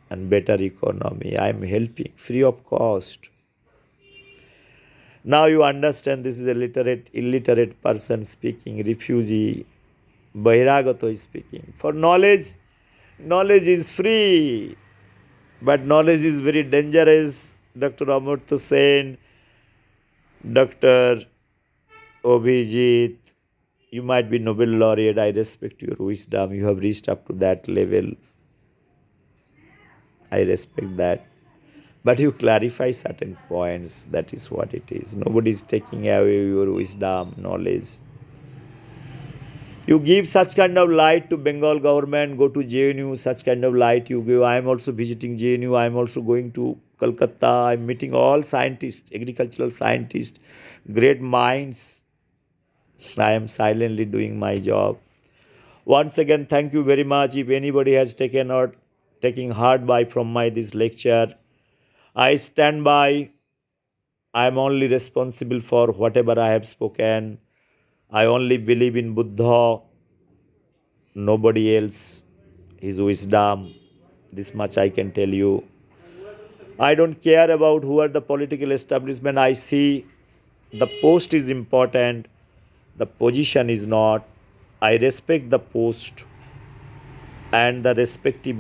and better economy. I am helping free of cost. Now you understand, this is a illiterate person speaking, refugee, Bahiragato is speaking. For knowledge, knowledge is free, but knowledge is very dangerous. Dr. Amartya Sen, Dr. Abhijit, you might be Nobel laureate. I respect your wisdom. You have reached up to that level. I respect that. But you clarify certain points. That is what it is. Nobody is taking away your wisdom, knowledge. You give such kind of light to Bengal government, go to JNU, such kind of light you give. I am also visiting JNU. I am also going to Kolkata. I am meeting all scientists, agricultural scientists, great minds. I am silently doing my job. Once again, thank you very much. If anybody has taken or taking hard by from my this lecture, I stand by. I am only responsible for whatever I have spoken. I only believe in Buddha, nobody else, his wisdom. This much I can tell you. I don't care about who are the political establishment. I see the post is important, the position is not. I respect the post and the respective